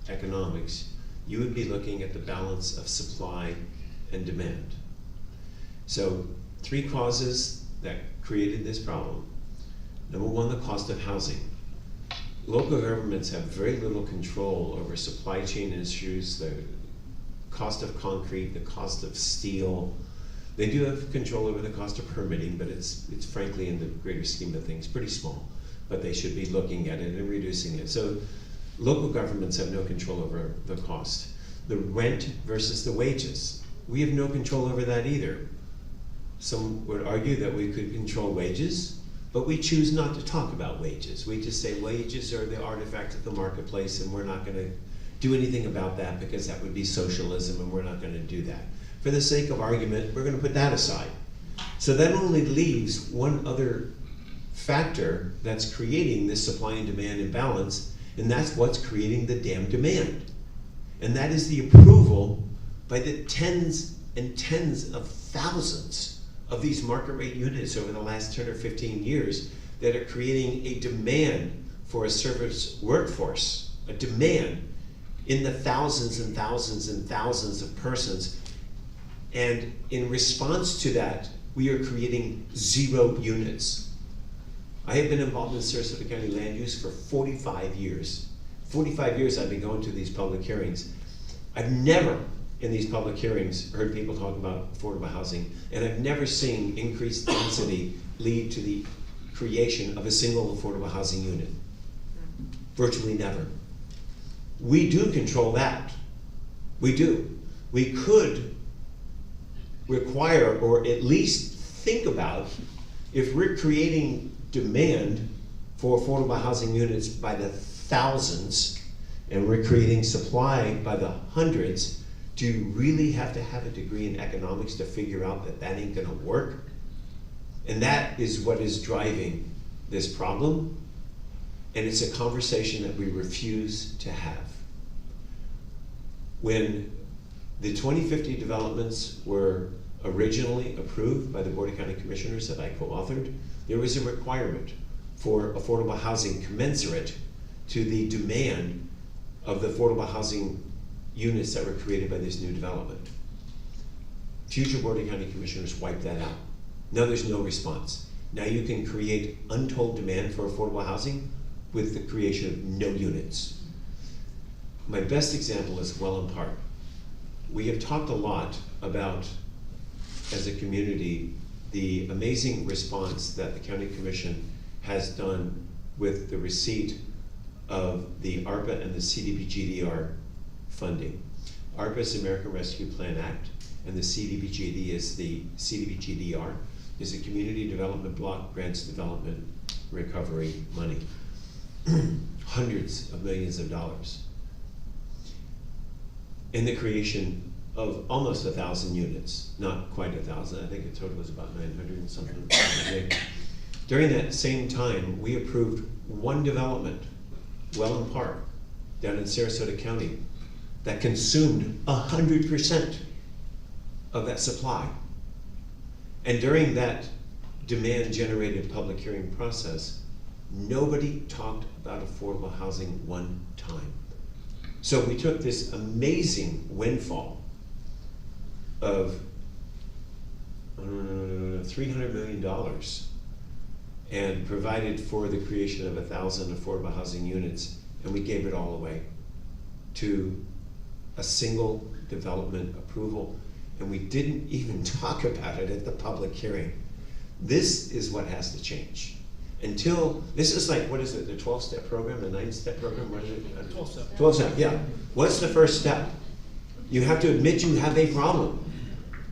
economics, you would be looking at the balance of supply and demand. So 3 causes that created this problem. Number 1, the cost of housing. Local governments have very little control over supply chain issues, the cost of concrete, the cost of steel. They do have control over the cost of permitting, but it's frankly, in the greater scheme of things, pretty small. But they should be looking at it and reducing it. So local governments have no control over the cost. The rent versus the wages. We have no control over that either. Some would argue that we could control wages, but we choose not to talk about wages. We just say wages are the artifact of the marketplace, and we're not going to do anything about that because that would be socialism, and we're not going to do that. For the sake of argument, we're going to put that aside. So that only leaves one other factor that's creating this supply and demand imbalance, and that's what's creating the damn demand. And that is the approval by the tens and tens of thousands of these market rate units over the last 10 or 15 years that are creating a demand for a service workforce, a demand in the thousands and thousands and thousands of persons. And in response to that, we are creating 0 units. I have been involved in Sarasota County land use for 45 years. 45 years I've been going to these public hearings. I've never in these public hearings heard people talk about affordable housing, and I've never seen increased density lead to the creation of a single affordable housing unit. Virtually never. We do control that. We do. We could require, or at least think about, if we're creating demand for affordable housing units by the thousands, and we're creating supply by the hundreds, do you really have to have a degree in economics to figure out that that ain't gonna work? And that is what is driving this problem, and it's a conversation that we refuse to have. When The 2050 developments were originally approved by the Board of County Commissioners that I co-authored. There was a requirement for affordable housing commensurate to the demand of the affordable housing units that were created by this new development. Future Board of County Commissioners wiped that out. Now there's no response. Now you can create untold demand for affordable housing with the creation of no units. My best example is Welland Park. We have talked a lot about, as a community, the amazing response that the County Commission has done with the receipt of the ARPA and the CDBGDR funding. ARPA is the American Rescue Plan Act, and the CDBGD is the CDBGDR is a Community Development Block Grants Development Recovery money. Hundreds of millions of dollars. In the creation of almost 1,000 units, not quite 1,000, I think the total was about 900 and something. During that same time, we approved one development, Welland Park, down in Sarasota County, that consumed 100% of that supply. And during that demand-generated public hearing process, nobody talked about affordable housing one time. So we took this amazing windfall of $300 million and provided for the creation of 1,000 affordable housing units, and we gave it all away to a single development approval, and we didn't even talk about it at the public hearing. This is what has to change. Until, this is like, what is it, the 12-step program, the 9-step program, what is it? 12-step. 12-step, yeah. What's the first step? You have to admit you have a problem.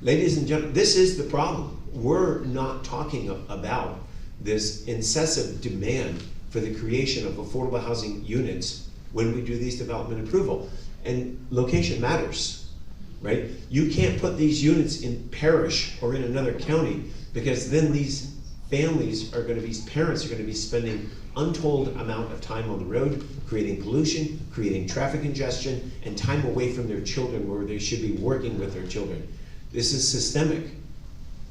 Ladies and gentlemen, this is the problem. We're not talking about this incessant demand for the creation of affordable housing units when we do these development approval. And location matters, right? You can't put these units in Parish or in another county, because then these families are going to be, parents are going to be spending untold amount of time on the road, creating pollution, creating traffic congestion, and time away from their children where they should be working with their children. This is systemic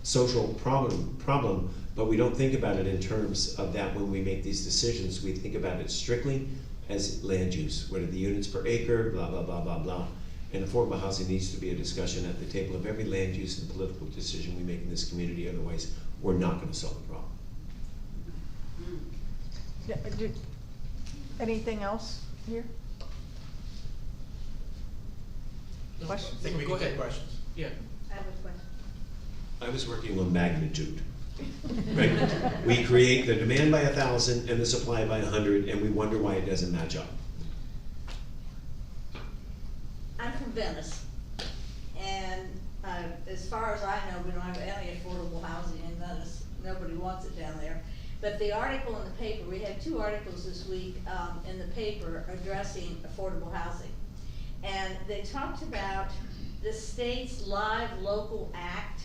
social problem, but we don't think about it in terms of that when we make these decisions. We think about it strictly as land use. What are the units per acre, blah, blah, blah, blah, blah. And affordable housing needs to be a discussion at the table of every land use and political decision we make in this community, otherwise we're not going to solve the problem. Yeah, anything else here? No, I Questions? think we Go can take ahead. questions. Yeah. I have a question. I was working on magnitude. Right? We create the demand by 1,000 and the supply by 100, and we wonder why it doesn't match up. I'm from Venice, and as far as I know, we don't have any affordable housing in Venice. Nobody wants it down there. But the article in the paper, we had 2 articles this week in the paper addressing affordable housing. And they talked about the state's Live Local Act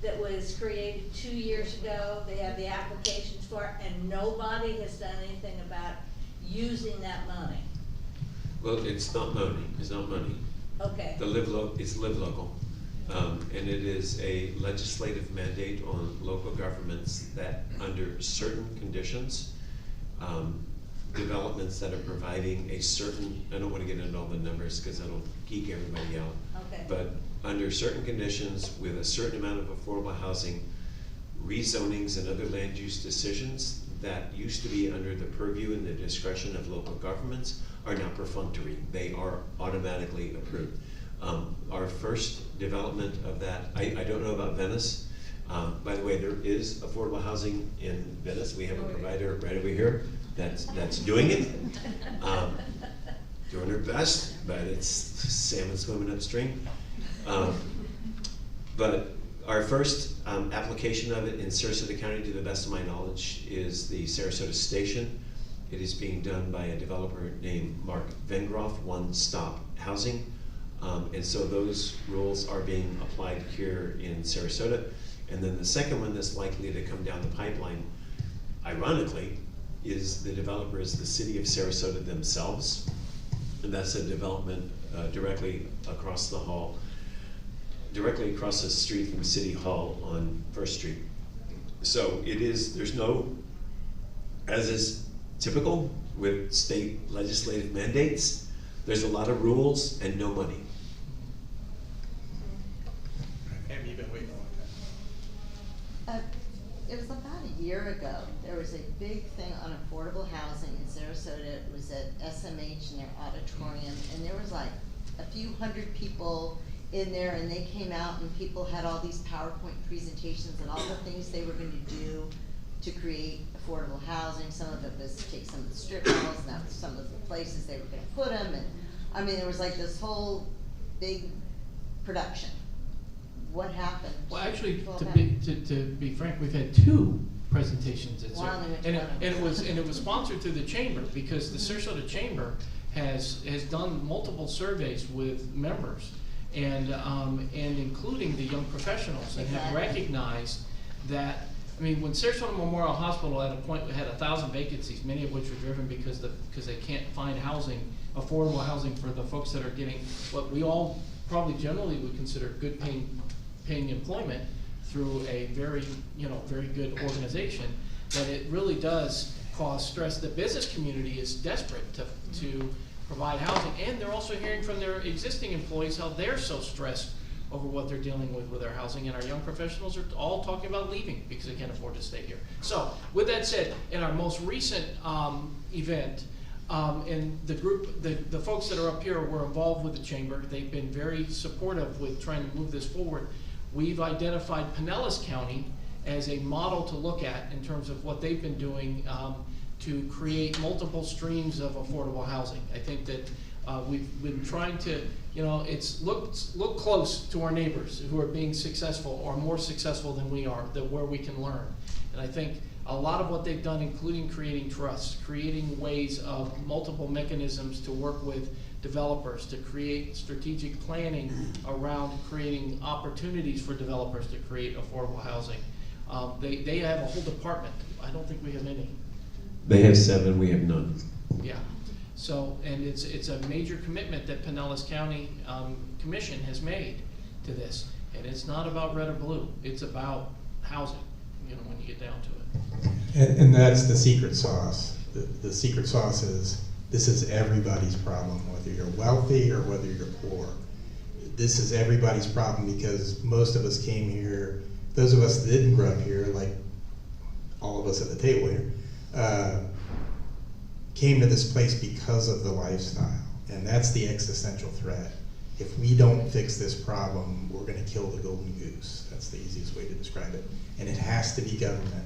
that was created 2 years ago. They have the applications for it, and nobody has done anything about using that money. Well, it's not money. It's not money. Okay. It's Live Local. And it is a legislative mandate on local governments that under certain conditions, developments that are providing a certain, I don't want to get into all the numbers because that'll geek everybody out. Okay. But under certain conditions with a certain amount of affordable housing, rezonings and other land use decisions that used to be under the purview and the discretion of local governments are now perfunctory. They are automatically approved. Our first development of that, I don't know about Venice. By the way, there is affordable housing in Venice. We have a provider right over here that's doing it. Doing her best, but it's salmon swimming upstream. But our first application of it in Sarasota County, to the best of my knowledge, is the Sarasota Station. It is being done by a developer named Mark Vengroff, One Stop Housing. And so those rules are being applied here in Sarasota. And then the second one that's likely to come down the pipeline, ironically, is the developer is the city of Sarasota themselves. And that's a development directly across the hall directly across the street from City Hall on First Street. So there's no, as is typical with state legislative mandates, there's a lot of rules and no money. Have you been waiting a long time? It was about a year ago, there was a big thing on affordable housing in Sarasota. It was at SMH in their auditorium, and there was like a few hundred people in there, and they came out and people had all these PowerPoint presentations and all the things they were gonna do to create affordable housing. Some of it was to take some of the strip malls, and that was some of the places they were gonna put them, and I mean, there was like this whole big production. What happened? Well, actually, Well, to that- be frank, we've had 2 presentations at Wow, Sarasota. they went to one. And it was sponsored through the chamber, because the Sarasota Chamber has done multiple surveys with members, and including the young professionals, and have Exactly. recognized that, I mean, when Sarasota Memorial Hospital at a point had 1,000 vacancies, many of which were driven because they can't find housing, affordable housing for the folks that are getting what we all probably generally would consider good paying employment through a very good organization, that it really does cause stress. The business community is desperate to provide housing, and they're also hearing from their existing employees how they're so stressed over what they're dealing with their housing, and our young professionals are all talking about leaving because they can't afford to stay here. So, with that said, in our most recent event, and the group, the folks that are up here were involved with the chamber. They've been very supportive with trying to move this forward. We've identified Panelists County as a model to look at in terms of what they've been doing to create multiple streams of affordable housing. I think that we've been trying to, look close to our neighbors who are being successful or more successful than we are, where we can learn. And I think a lot of what they've done, including creating trust, creating ways of multiple mechanisms to work with developers, to create strategic planning around creating opportunities for developers to create affordable housing. They have a whole department. I don't think we have any. They have 7, we have none. Yeah. So, and it's a major commitment that Pinellas County Commission has made to this. And it's not about red or blue. It's about housing, when you get down to it. And that's the secret sauce. The secret sauce is, this is everybody's problem, whether you're wealthy or whether you're poor. This is everybody's problem, because most of us came here, those of us that didn't grow up here, like all of us at the table here, came to this place because of the lifestyle. And that's the existential threat. If we don't fix this problem, we're gonna kill the golden goose. That's the easiest way to describe it. And it has to be government.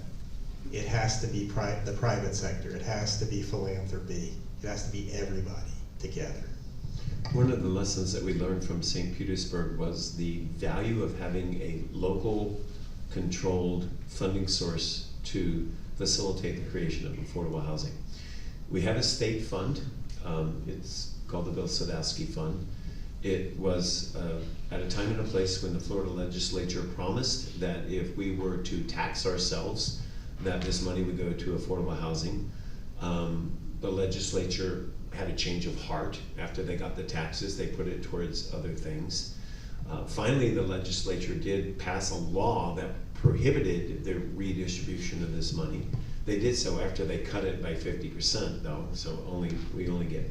It has to be the private sector. It has to be philanthropy. It has to be everybody together. One of the lessons that we learned from St. Petersburg was the value of having a local controlled funding source to facilitate the creation of affordable housing. We have a state fund. It's called the Bill Sadowski Fund. It was at a time and a place when the Florida legislature promised that if we were to tax ourselves, that this money would go to affordable housing. The legislature had a change of heart after they got the taxes. They put it towards other things. Finally, the legislature did pass a law that prohibited the redistribution of this money. They did so after they cut it by 50% though, so we only get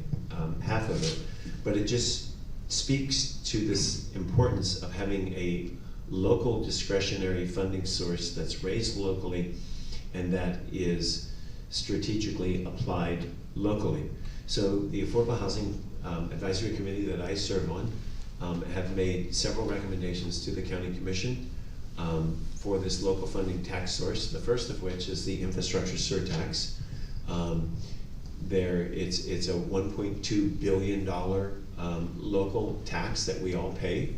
half of it. But it just speaks to this importance of having a local discretionary funding source that's raised locally and that is strategically applied locally. So the Affordable Housing Advisory Committee that I serve on have made several recommendations to the County Commission for this local funding tax source, the first of which is the infrastructure surtax. It's a $1.2 billion local tax that we all pay,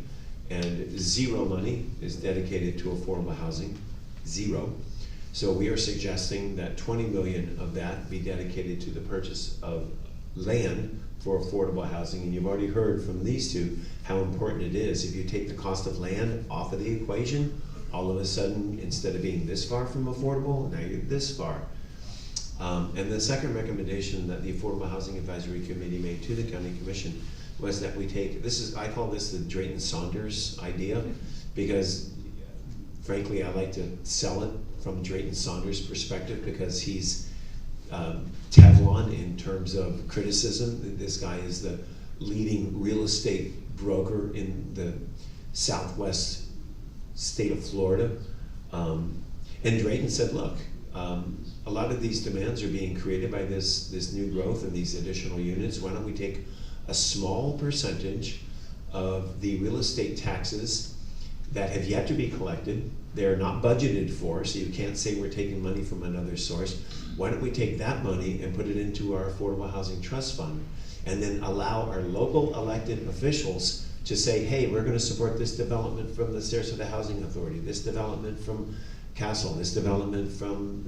and zero money is dedicated to affordable housing, zero. So we are suggesting that 20 million of that be dedicated to the purchase of land for affordable housing. And you've already heard from these two how important it is. If you take the cost of land off of the equation, all of a sudden, instead of being this far from affordable, now you're this far. And the second recommendation that the Affordable Housing Advisory Committee made to the County Commission was that we take, I call this the Drayton Saunders idea, because frankly, I like to sell it from Drayton Saunders' perspective, because he's Teflon in terms of criticism. This guy is the leading real estate broker in the southwest state of Florida. And Drayton said, look, a lot of these demands are being created by this new growth and these additional units. Why don't we take a small percentage of the real estate taxes that have yet to be collected? They're not budgeted for, so you can't say we're taking money from another source. Why don't we take that money and put it into our Affordable Housing Trust Fund, and then allow our local elected officials to say, hey, we're gonna support this development from the Sarasota Housing Authority, this development from CASL, this development from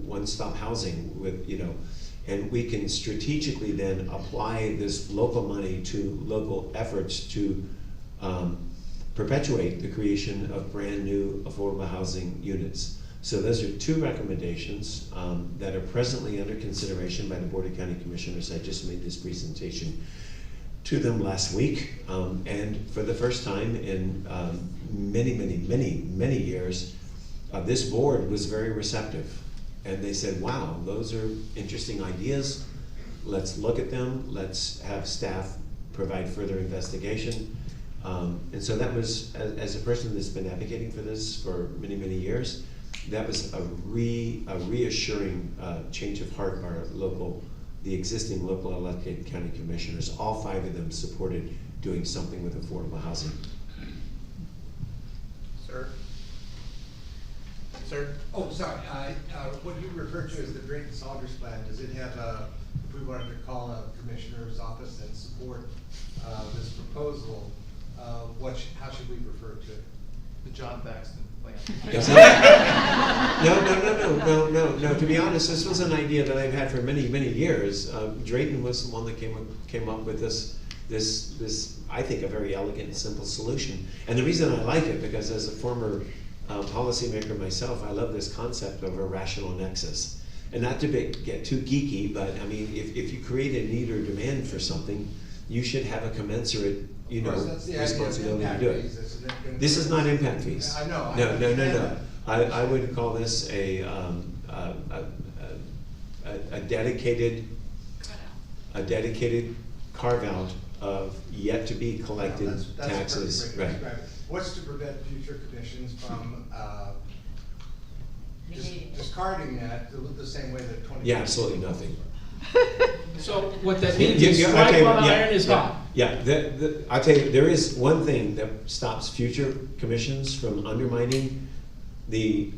One Stop Housing with, and we can strategically then apply this local money to local efforts to perpetuate the creation of brand new affordable housing units. So those are two recommendations that are presently under consideration by the Board of County Commissioners. I just made this presentation to them last week, and for the first time in many years, this board was very receptive, and they said, wow, those are interesting ideas. Let's look at them. Let's have staff provide further investigation. And so that was, as a person that's been advocating for this for many years, that was a reassuring change of heart. The existing local elected county commissioners, all 5 of them supported doing something with affordable housing. Sir? Sir? Oh, sorry. What you refer to as the Drayton Saunders plan, does it have if we wanted to call a commissioner's office and support this proposal, how should we refer to it? The John Thaxton plan. No. To be honest, this was an idea that I've had for many years. Drayton was the one that came up with this I think a very elegant and simple solution. And the reason I like it, because as a former policymaker myself, I love this concept of a rational nexus. And not to get too geeky, but I mean, if you create a need or demand for something, you should have a commensurate responsibility to do it. This is not impact fees. I know. No. I would call this a dedicated carve out of yet to be collected taxes. Right. What's to prevent future commissions from discarding that the same way that 20? Yeah, absolutely nothing. So what that means is strike while the iron is hot. Yeah, I'll tell you, there is one thing that stops future commissions from undermining the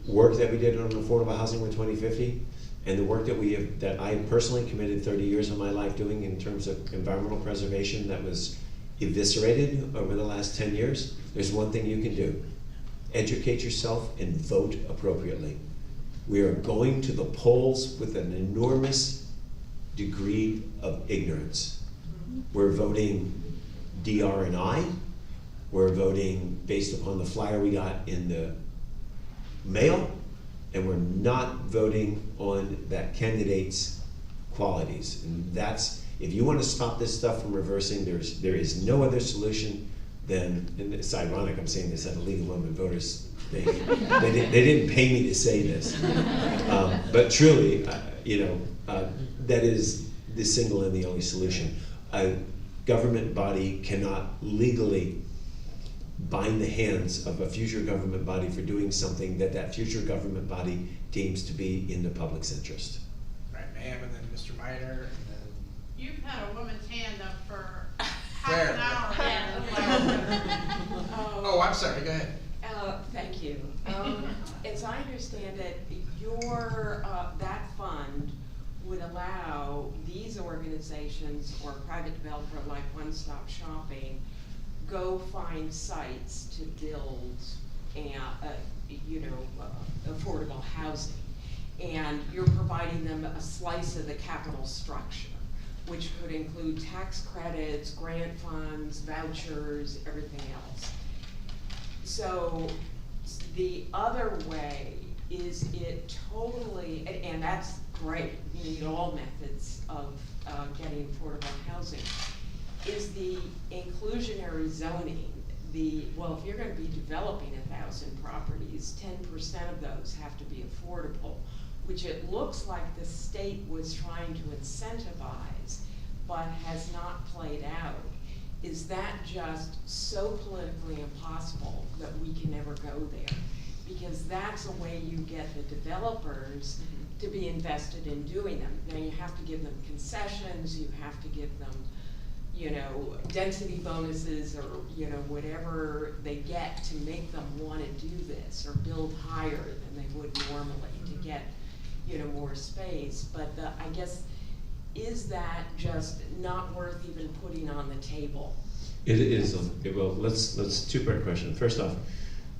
work that we did on affordable housing with 2050, and the work that I personally committed 30 years of my life doing in terms of environmental preservation that was eviscerated over the last 10 years. There's one thing you can do: educate yourself and vote appropriately. We are going to the polls with an enormous degree of ignorance. We're voting DR and I. We're voting based upon the flyer we got in the mail, and we're not voting on that candidate's qualities. And that's, if you want to stop this stuff from reversing, there is no other solution than, and it's ironic I'm saying this at a League of Women Voters thing. They didn't pay me to say this, but truly, that is the single and the only solution. A government body cannot legally bind the hands of a future government body for doing something that future government body deems to be in the public's interest. Right, ma'am, and then Mr. Minor, and then... You've had a woman's hand up for Where? half an hour. Oh, I'm sorry, go ahead. Thank you. As I understand it, that fund would allow these organizations or private developer like One Stop Shopping go find sites to build affordable housing. And you're providing them a slice of the capital structure, which could include tax credits, grant funds, vouchers, everything else. So the other way is it totally, and that's great, you need all methods of getting affordable housing. is the inclusionary zoning. Well, if you're gonna be developing 1,000 properties, 10% of those have to be affordable, which it looks like the state was trying to incentivize, but has not played out. Is that just so politically impossible that we can never go there? Because that's a way you get the developers to be invested in doing them. Now, you have to give them concessions, you have to give them, you know, density bonuses, or, you know, whatever they get to make them want to do this, or build higher than they would normally to get, you know, more space. But I guess, is that just not worth even putting on the table? It is. Well, let's two-part question. First off,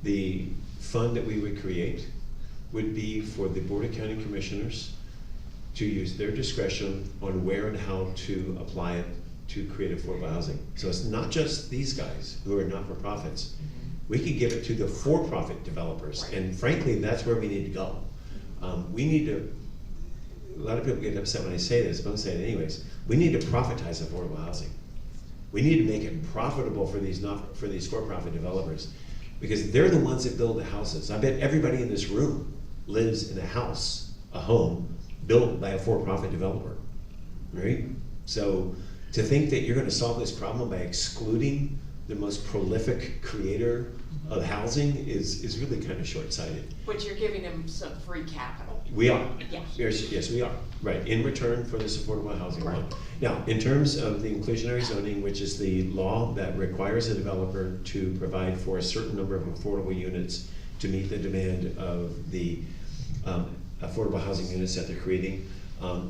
the fund that we would create would be for the Board of County Commissioners to use their discretion on where and how to apply it to create affordable housing. So it's not just these guys who are not-for-profits. We could give it to the for-profit developers, and frankly, that's where we need to go. We need to, a lot of people get upset when I say this, but I'm saying it anyways, we need to profitize affordable housing. We need to make it profitable for these for-profit developers, because they're the ones that build the houses. I bet everybody in this room lives in a house, a home, built by a for-profit developer, right? So to think that you're gonna solve this problem by excluding the most prolific creator of housing is really kind of short-sighted. But you're giving them some free capital. We are. Yes. Yes, we are. Right, in return for this affordable housing loan. Now, in terms of the inclusionary zoning, which is the law that requires a developer to provide for a certain number of affordable units to meet the demand of the affordable housing units that they're creating,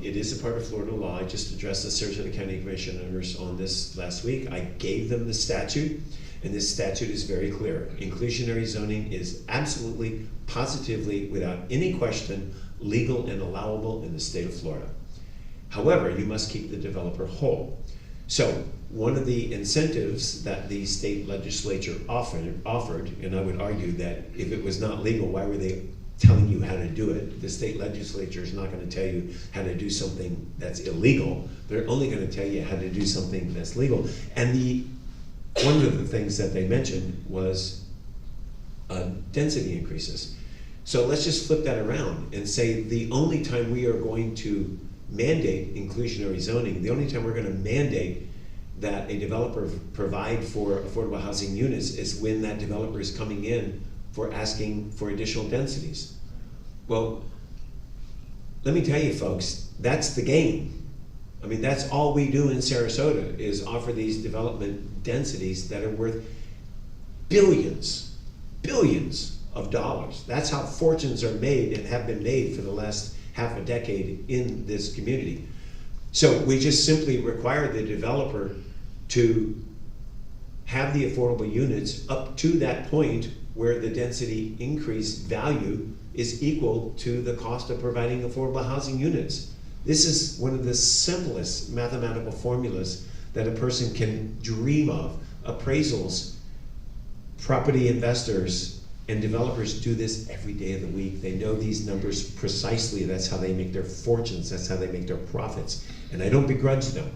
it is a part of Florida law. I just addressed the Sarasota County Commissioners on this last week. I gave them the statute, and this statute is very clear. Inclusionary zoning is absolutely, positively, without any question, legal and allowable in the state of Florida. However, you must keep the developer whole. So one of the incentives that the state legislature offered, and I would argue that if it was not legal, why were they telling you how to do it? The state legislature is not going to tell you how to do something that's illegal. They're only going to tell you how to do something that's legal. And one of the things that they mentioned was density increases. So let's just flip that around and say the only time we are going to mandate inclusionary zoning, the only time we're going to mandate that a developer provide for affordable housing units is when that developer is coming in for asking for additional densities. Well, let me tell you folks, that's the game. I mean, that's all we do in Sarasota is offer these development densities that are worth billions of dollars. That's how fortunes are made and have been made for the last half a decade in this community. So we just simply require the developer to have the affordable units up to that point where the density increase value is equal to the cost of providing affordable housing units. This is one of the simplest mathematical formulas that a person can dream of. Appraisals, property investors, and developers do this every day of the week. They know these numbers precisely. That's how they make their fortunes. That's how they make their profits. And I don't begrudge them.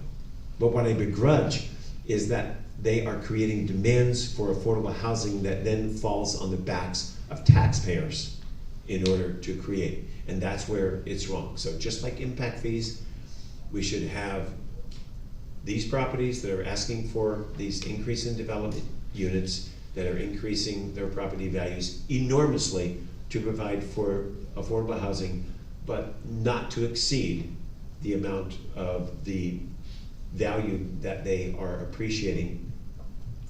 But what I begrudge is that they are creating demands for affordable housing that then falls on the backs of taxpayers in order to create. And that's where it's wrong. So just like impact fees, we should have these properties that are asking for these increase in development units that are increasing their property values enormously to provide for affordable housing, but not to exceed the amount of the value that they are appreciating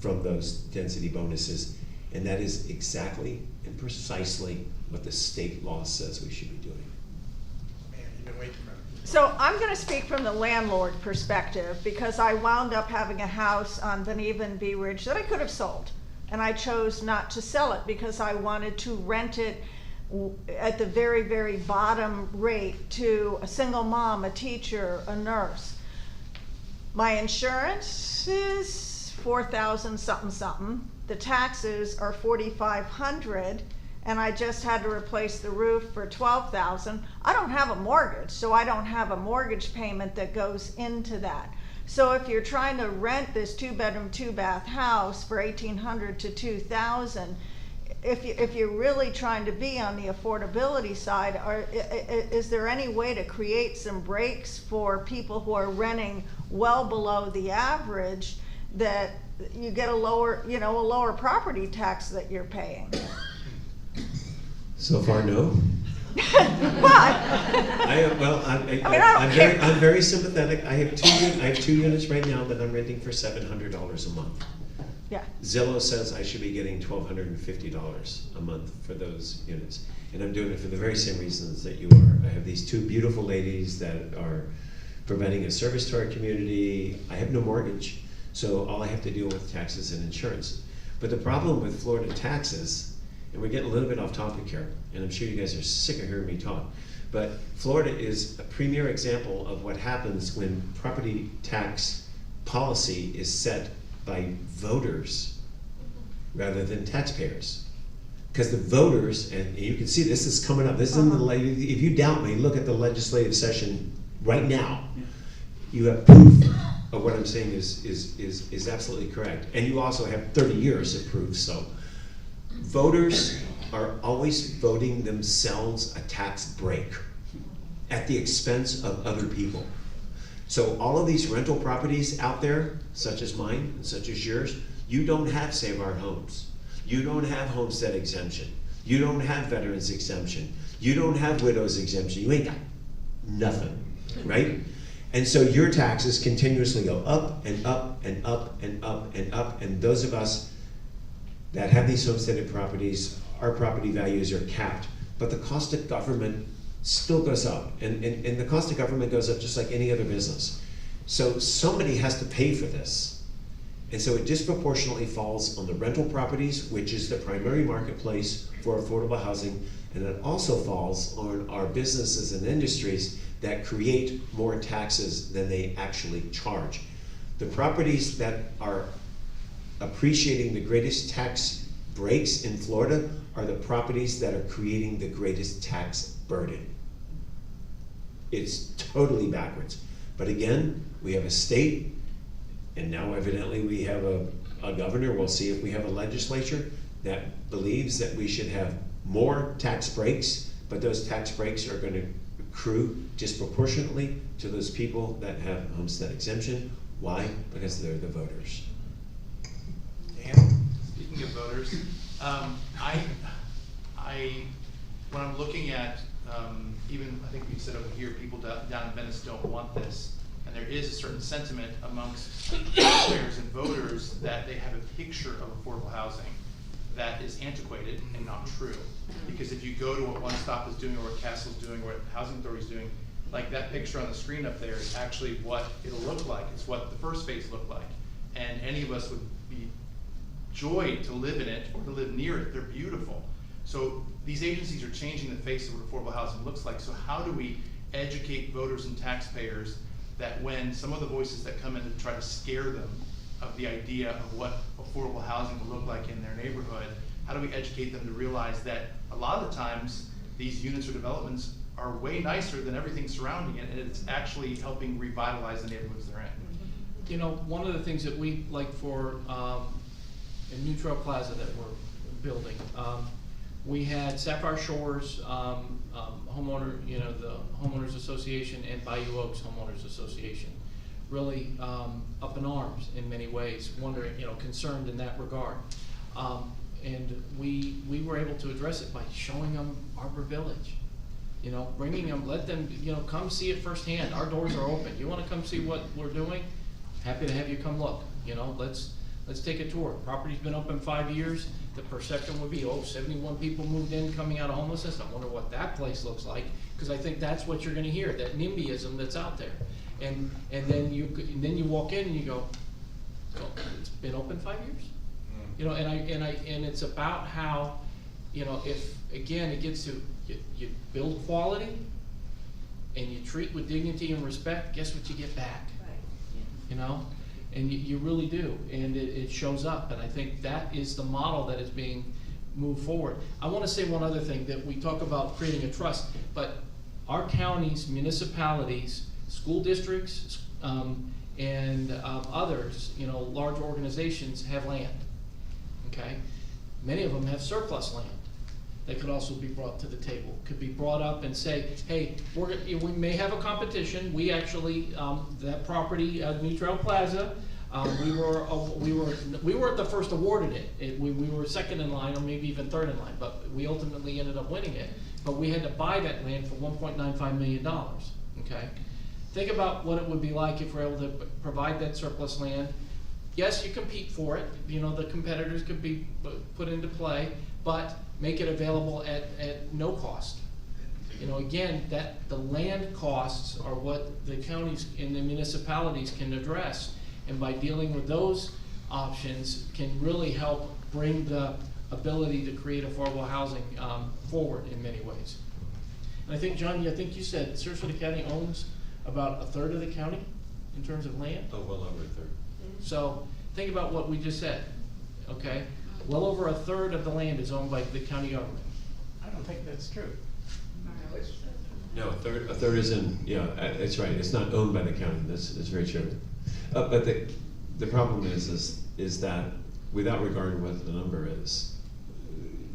from those density bonuses. And that is exactly and precisely what the state law says we should be doing. Man, you've been waiting for it. So I'm going to speak from the landlord perspective because I wound up having a house on Beneva and Bee Ridge that I could have sold. And I chose not to sell it because I wanted to rent it at the very, very bottom rate to a single mom, a teacher, a nurse. My insurance is $4,000 something. The taxes are $4,500, and I just had to replace the roof for $12,000. I don't have a mortgage, so I don't have a mortgage payment that goes into that. So if you're trying to rent this 2-bedroom, 2-bath house for $1,800 to $2,000, if you're really trying to be on the affordability side, is there any way to create some breaks for people who are renting well below the average, that you get a lower property tax that you're paying? So far, no. I'm very sympathetic. I have two units right now that I'm renting for $700 a month. Yeah. Zillow says I should be getting $1,250 a month for those units. And I'm doing it for the very same reasons that you are. I have these two beautiful ladies that are providing a service to our community. I have no mortgage, so all I have to deal with taxes and insurance. But the problem with Florida taxes, and we're getting a little bit off topic here, and I'm sure you guys are sick of hearing me talk, but Florida is a premier example of what happens when property tax policy is set by voters rather than taxpayers. Because the voters, and you can see this is coming up, this is in the, if you doubt me, look at the legislative session right now. You have proof of what I'm saying is absolutely correct. And you also have 30 years of proof, so. Voters are always voting themselves a tax break at the expense of other people. So all of these rental properties out there, such as mine, and such as yours, you don't have Save Our Homes. You don't have homestead exemption. You don't have veterans exemption. You don't have widows exemption. You ain't got nothing, right? And so your taxes continuously go up and up and up and up and up, and those of us that have these homesteaded properties, our property values are capped, but the cost of government still goes up, and the cost of government goes up just like any other business. So somebody has to pay for this. And so it disproportionately falls on the rental properties, which is the primary marketplace for affordable housing, and it also falls on our businesses and industries that create more taxes than they actually charge. The properties that are appreciating the greatest tax breaks in Florida are the properties that are creating the greatest tax burden. It's totally backwards. But again, we have a state, and now evidently we have a governor, we'll see if we have a legislature, that believes that we should have more tax breaks, but those tax breaks are going to accrue disproportionately to those people that have homestead exemption. Why? Because they're the voters. Speaking of voters, when I'm looking at, even I think we said over here, people down in Venice don't want this, and there is a certain sentiment amongst taxpayers and voters that they have a picture of affordable housing that is antiquated and not true. Because if you go to what One Stop is doing, or what CASL is doing, or what Housing Authority is doing, like that picture on the screen up there is actually what it'll look like. It's what the first phase looked like, and any of us would be joyed to live in it or to live near it. They're beautiful. So these agencies are changing the face of what affordable housing looks like. So how do we educate voters and taxpayers that when some of the voices that come in to try to scare them of the idea of what affordable housing will look like in their neighborhood, how do we educate them to realize that a lot of the times these units or developments are way nicer than everything surrounding it, and it's actually helping revitalize the neighborhoods they're in? You know, one of the things that we like for in New Trail Plaza that we're building, we had Sapphire Shores homeowner, the Homeowners Association, and Bayou Oaks Homeowners Association, really up in arms in many ways, wondering, concerned in that regard. And we were able to address it by showing them Arbor Village, bringing them, let them, come see it firsthand. Our doors are open. You want to come see what we're doing? Happy to have you come look. Let's take a tour. Property's been open 5 years. The perception would be, 71 people moved in coming out of homelessness. I wonder what that place looks like, because I think that's what you're going to hear, that NIMBYism that's out there. And then you walk in and you go, it's been open 5 years. And it's about how, if again it gets to you build quality and you treat with dignity and respect, guess what you get back? Right. And you really do, and it shows up, and I think that is the model that is being moved forward. I want to say one other thing, that we talk about creating a trust, but our counties, municipalities, school districts, and others, you know, large organizations have land, okay? Many of them have surplus land that could also be brought to the table, could be brought up and say, hey, we may have a competition. We actually, that property, New Trail Plaza, we weren't the first awarded it. We were second in line, or maybe even third in line, but we ultimately ended up winning it. But we had to buy that land for $1.95 million, okay? Think about what it would be like if we're able to provide that surplus land. Yes, you compete for it, you know, the competitors could be put into play, but make it available at no cost. You know, again, that the land costs are what the counties and the municipalities can address, and by dealing with those options can really help bring the ability to create affordable housing forward in many ways. And I think, John, I think you said Sarasota County owns about a third of the county in terms of land? Oh, well over a third. So think about what we just said, okay? Well over a third of the land is owned by the county government. I don't think that's true. No, a third is in, yeah, that's right, it's not owned by the county, that's very true. But the problem is that without regard to what the number is,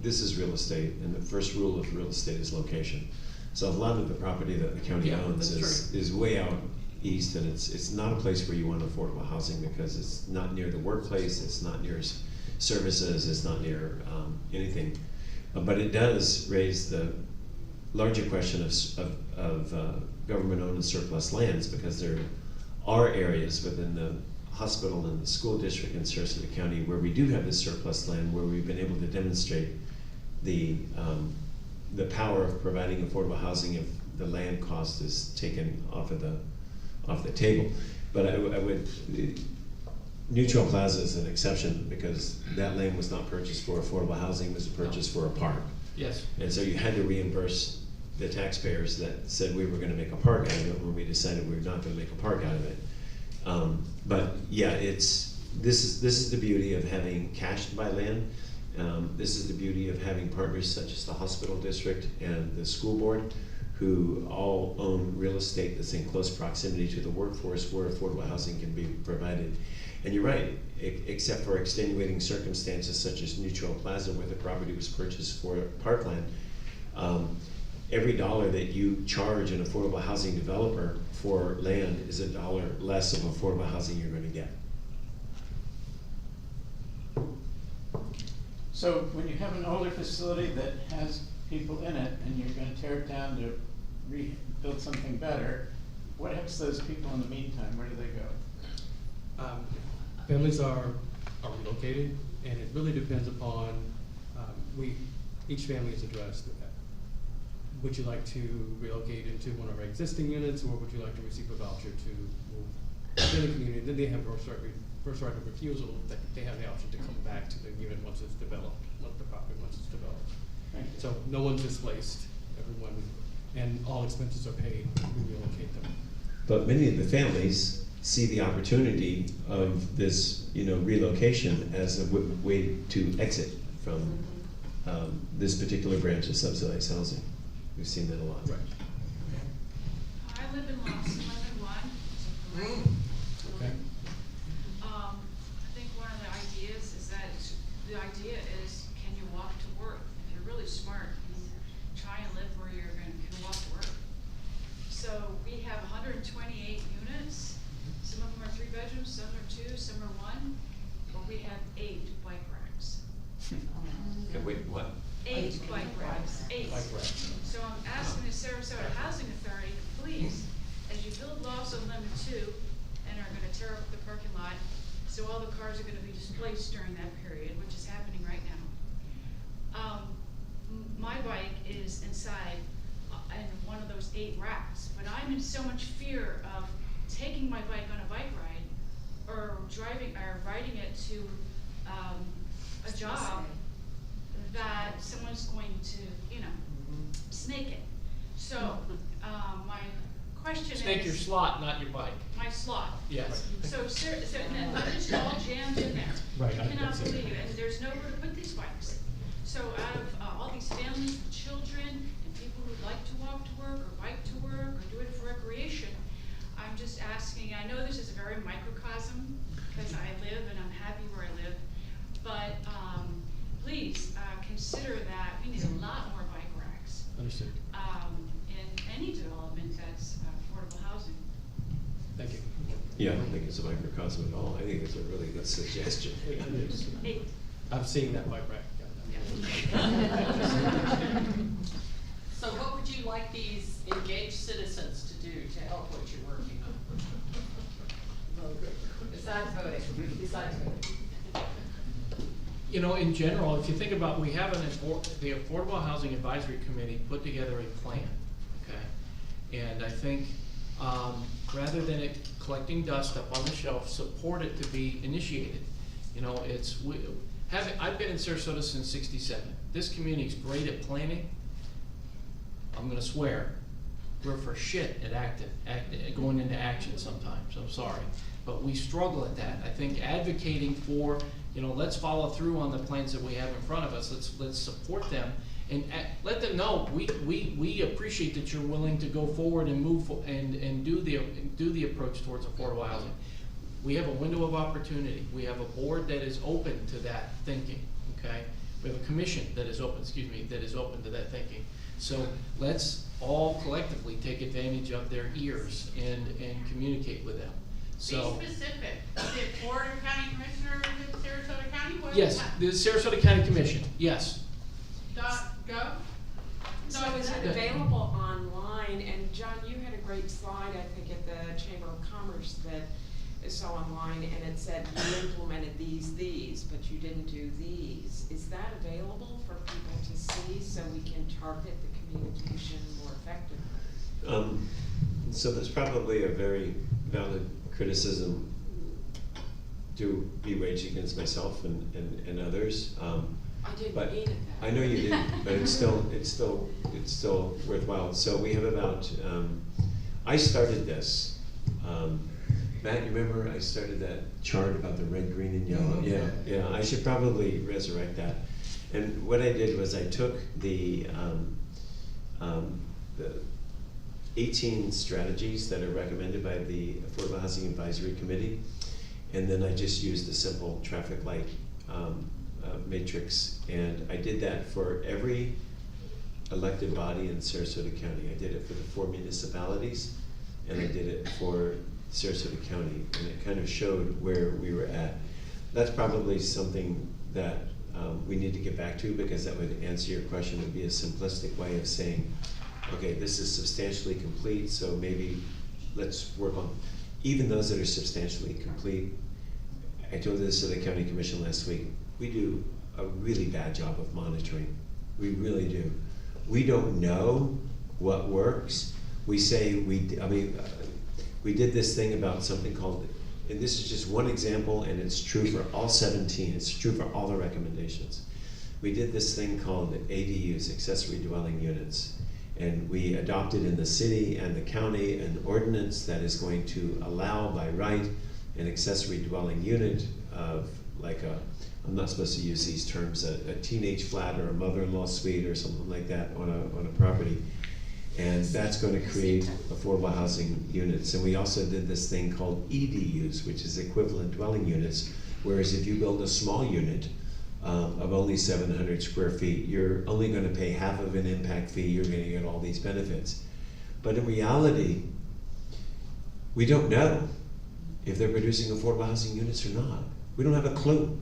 this is real estate, and the first rule of real estate is location. So a lot of the property that the county owns is way out east, and it's not a place where you want affordable housing because it's not near the workplace, it's not near services, it's not near anything. But it does raise the larger question of government-owned and surplus lands, because there are areas within the hospital and the school district in Sarasota County where we do have this surplus land, where we've been able to demonstrate the power of providing affordable housing if the land cost is taken off the table. But I would, New Trail Plaza is an exception because that land was not purchased for affordable housing, it was purchased for a park. Yes. And so you had to reimburse the taxpayers that said we were gonna make a park out of it when we decided we were not gonna make a park out of it. But yeah, this is the beauty of having cash to buy land. This is the beauty of having partners such as the hospital district and the school board, who all own real estate that's in close proximity to the workforce where affordable housing can be provided. And you're right, except for extenuating circumstances such as New Trail Plaza, where the property was purchased for parkland, every dollar that you charge an affordable housing developer for land is a dollar less of affordable housing you're going to get. So when you have an older facility that has people in it and you're going to tear it down to rebuild something better, what happens to those people in the meantime? Where do they go? Families are relocated, and it really depends upon, each family is addressed. Would you like to relocate into one of our existing units, or would you like to receive a voucher to move within the community? Then they have first right of refusal, that they have the option to come back to the unit once it's developed, once the property once it's developed. So no one's displaced, everyone, and all expenses are paid, we relocate them. But many of the families see the opportunity of this, relocation as a way to exit from this particular branch of subsidized housing. We've seen that a lot. Right. I live in Los 111. Okay. I think one of the ideas is that can you walk to work? If you're really smart, you try and live where you can walk to work. So we have 128 units. Some of them are 3 bedrooms, some are 2, some are 1. But we have 8 bike racks. Okay, wait, what? 8 bike racks. 8. Bike racks. So I'm asking the Sarasota Housing Authority, please, as you build lots of them 2 and are gonna tear up the parking lot, so all the cars are gonna be displaced during that period, which is happening right now. My bike is inside in one of those 8 racks, but I'm in so much fear of taking my bike on a bike ride or riding it to a job that someone's going to, snake it. So, my question is. Snake your slot, not your bike. My slot. Yes. So, and then it's all jammed in there. Right, I cannot that's it. believe it, and there's nowhere to put these bikes. So out of all these families with children and people who like to walk to work or bike to work or do it for recreation, I'm just asking, I know this is a very microcosm, because I live and I'm happy where I live, but, please, consider that we need a lot more bike racks. Understood. In any development that's affordable housing. Thank you. Yeah, I don't think it's a microcosm at all. I think it's a really good suggestion. I've seen that bike rack. So what would you like these engaged citizens to do to help what you're working on? Besides voting. You know, in general, if you think about, we have the Affordable Housing Advisory Committee put together a plan, okay? And I think, rather than it collecting dust up on the shelf, support it to be initiated. You know, I've been in Sarasota since '67. This community's great at planning. I'm gonna swear, we're for shit at going into action sometimes, I'm sorry. But we struggle at that. I think advocating for, you know, let's follow through on the plans that we have in front of us. Let's support them and let them know we appreciate that you're willing to go forward and move and do the approach towards affordable housing. We have a window of opportunity. We have a board that is open to that thinking, okay? We have a commission that is open, that is open to that thinking. So let's all collectively take advantage of their ears and communicate with them. So, Be specific. Is it Board of County Commissioner, is it Sarasota County? yes, the Sarasota County Commission, yes. .gov? So is it available online? And John, you had a great slide, I think, at the Chamber of Commerce that is so online, and it said you implemented these, but you didn't do these. Is that available for people to see so we can target the communication more effectively? So there's probably a very valid criticism to be waged against myself and others. I didn't but mean it that I know you way. didn't, but it's still worthwhile. So we have about, I started this. Matt, you remember I started that chart about the red, green, and yellow? Yeah, I should probably resurrect that. And what I did was I took the 18 strategies that are recommended by the Affordable Housing Advisory Committee, and then I just used a simple traffic light matrix, and I did that for every elected body in Sarasota County. I did it for the 4 municipalities, and I did it for Sarasota County, and it kind of showed where we were at. That's probably something that we need to get back to, because that would answer your question. It would be a simplistic way of saying, okay, this is substantially complete, so maybe let's work on even those that are substantially complete. I told this to the County Commission last week. We do a really bad job of monitoring. We really do. We don't know what works. We say we did this thing about something called, and this is just one example, and it's true for all 17. It's true for all the recommendations. We did this thing called ADUs, accessory dwelling units. And we adopted in the city and the county an ordinance that is going to allow by right an accessory dwelling unit of like I'm not supposed to use these terms, a teenage flat or a mother-in-law suite or something like that on a property. And that's going to create affordable housing units. And we also did this thing called EDUs, which is equivalent dwelling units, whereas if you build a small unit of only 700 square feet, you're only going to pay half of an impact fee, you're going to get all these benefits. But in reality, we don't know if they're producing affordable housing units or not. We don't have a clue,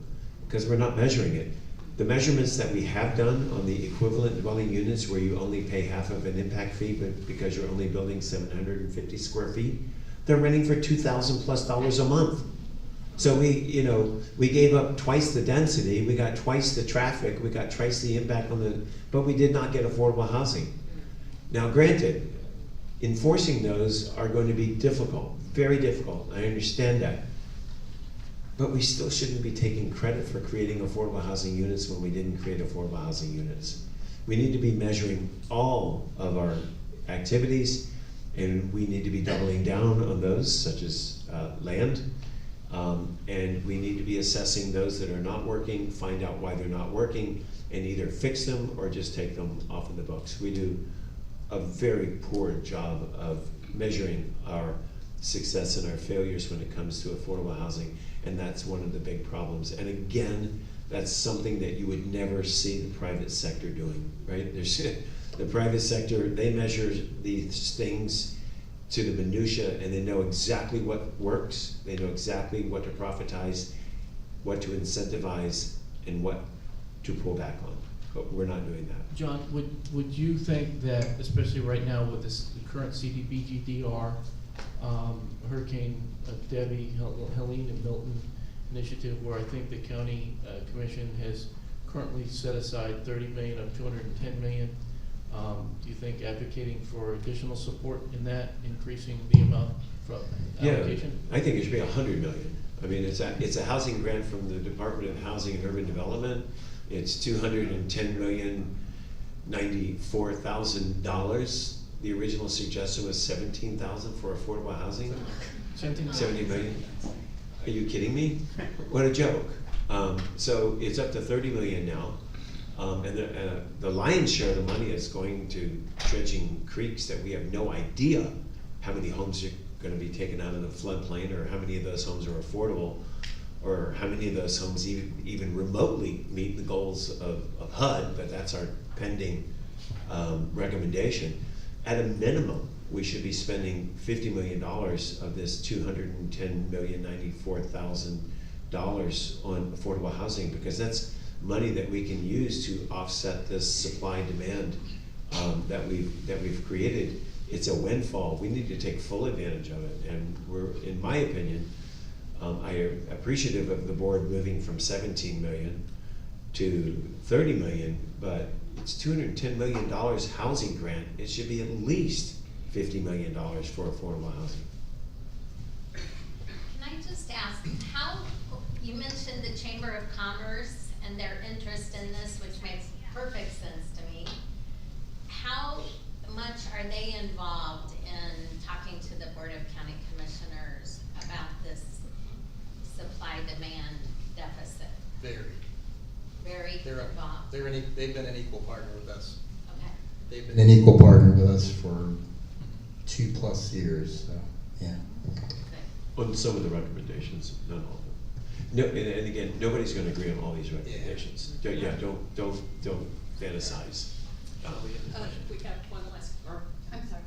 because we're not measuring it. The measurements that we have done on the equivalent dwelling units where you only pay half of an impact fee, but because you're only building 750 square feet, they're renting for $2,000+ a month. So we gave up twice the density, we got twice the traffic, we got twice the impact but we did not get affordable housing. Now granted, enforcing those are going to be difficult, very difficult, I understand that. But we still shouldn't be taking credit for creating affordable housing units when we didn't create affordable housing units. We need to be measuring all of our activities, and we need to be doubling down on those, such as land. And we need to be assessing those that are not working, find out why they're not working, and either fix them or just take them off of the books. We do a very poor job of measuring our success and our failures when it comes to affordable housing, and that's one of the big problems. And again, that's something that you would never see the private sector doing, right? There's the private sector, they measure these things to the minutia, and they know exactly what works, they know exactly what to profitize, what to incentivize, and what to pull back on. But we're not doing that. John, would you think that, especially right now with this current CDBG-DR, Hurricane Debbie, Helene, and Milton initiative, where I think the county commission has currently set aside $30 million of $210 million, do you think advocating for additional support in that, increasing the amount from allocation? Yeah, I think it should be $100 million. I mean, it's a housing grant from the Department of Housing and Urban Development. It's $210,094,000. The original suggestion was $17,000 for affordable housing. 70 million. Are you kidding me? What a joke. So it's up to 30 million now. And the lion's share of the money is going to dredging creeks that we have no idea how many homes are going to be taken out of the floodplain, or how many of those homes are affordable, or how many of those homes even remotely meet the goals of HUD, but that's our pending recommendation. At a minimum, we should be spending $50 million of this $210,094,000 on affordable housing, because that's money that we can use to offset this supply demand that we've created. It's a windfall. We need to take full advantage of it, and we're, in my opinion, I am appreciative of the board moving from 17 million to 30 million, but it's $210 million housing grant. It should be at least $50 million for affordable housing. Can I just ask, how, you mentioned the Chamber of Commerce and their interest in this, which makes perfect sense to me. How much are they involved in talking to the Board of County Commissioners about this supply-demand deficit? Very involved. They've been an equal partner with us. Okay. They've been an equal partner with us for 2+ years, so, yeah. On some of the recommendations, not all of them. No, and again, nobody's going to agree on all these recommendations. Yeah, don't fantasize. We have one last, or, I'm sorry,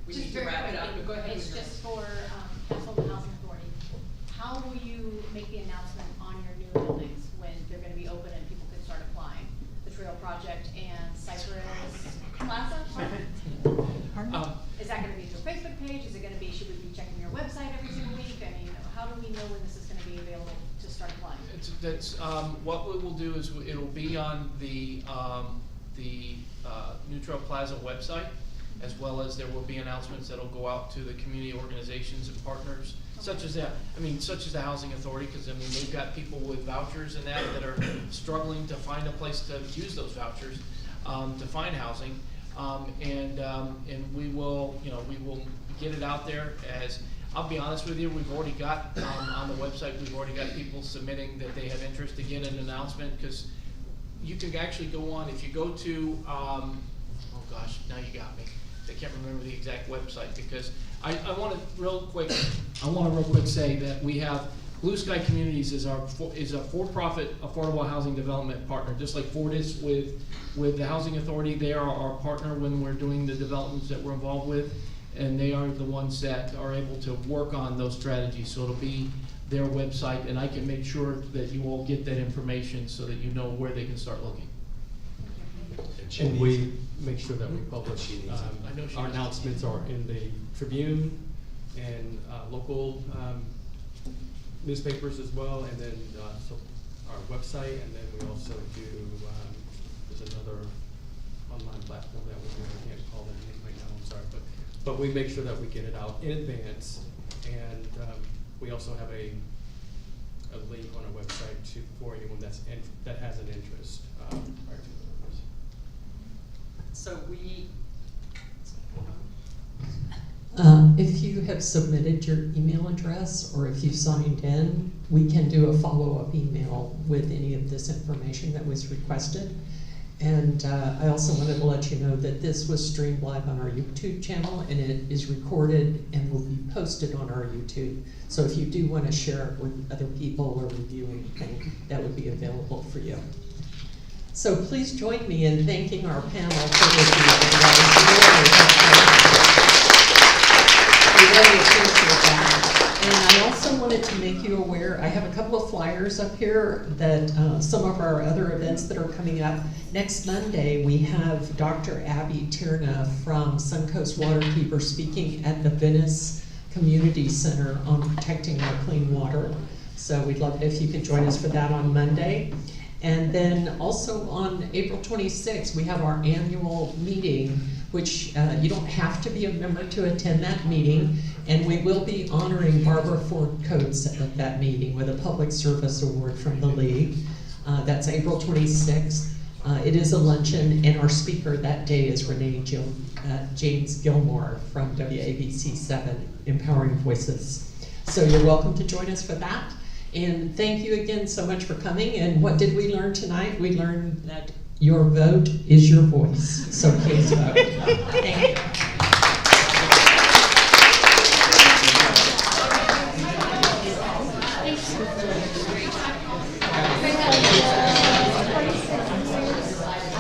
we Just need to very wrap it up, quickly, but go ahead. It's with yours. just for CASL Housing Authority. How will you make the announcement on your new buildings when they're gonna be open and people can start applying? The Trail Project and Cypress Plaza? Is that gonna be through a Facebook page? Is it gonna be, should we be checking your website every single week? I mean, how do we know when this is gonna be available to start applying? What we will do is it'll be on the New Trail Plaza website, as well as there will be announcements that'll go out to the community organizations and partners, such as the Housing Authority, because I mean they've got people with vouchers and that are struggling to find a place to use those vouchers to find housing, and we will get it out there. As I'll be honest with you, we've already got on the website, we've already got people submitting that they have interest to get an announcement, because you can actually go on, if you go to, oh gosh, now you got me. I can't remember the exact website, because I want to real quick say that we have Blue Sky Communities is a for-profit affordable housing development partner, just like Ford is with the Housing Authority. They are our partner when we're doing the developments that we're involved with, and they are the ones that are able to work on those strategies. So it'll be their website, and I can make sure that you all get that information so that you know where they can start looking. And we make sure that we publish, our announcements are in the Tribune and local newspapers as well, and then so our website, and then we also do, there's another online platform that we do, I can't call the name right now, I'm sorry, but we make sure that we get it out in advance, and we also have a link on our website for anyone that has an interest prior to the numbers. So if you have submitted your email address, or if you signed in, we can do a follow-up email with any of this information that was requested. And I also wanted to let you know that this was streamed live on our YouTube channel, and it is recorded and will be posted on our YouTube. So if you do want to share it with other people or review anything, that would be available for you. So please join me in thanking our panel for this evening. We really appreciate that. And I also wanted to make you aware, I have a couple of flyers up here that some of our other events that are coming up. Next Monday, we have Dr. Abby Tierna from Suncoast Waterkeeper speaking at the Venice Community Center on protecting our clean water. So we'd love it if you could join us for that on Monday. And then also on April 26th, we have our annual meeting, which you don't have to be a member to attend that meeting. And we will be honoring Barbara Ford Coates at that meeting with a public service award from the League. That's April 26th. It is a luncheon, and our speaker that day is James Gilmore from WABC 7, Empowering Voices. So you're welcome to join us for that. And thank you again so much for coming. And what did we learn tonight? We learned that your vote is your voice. So please vote. Thank you.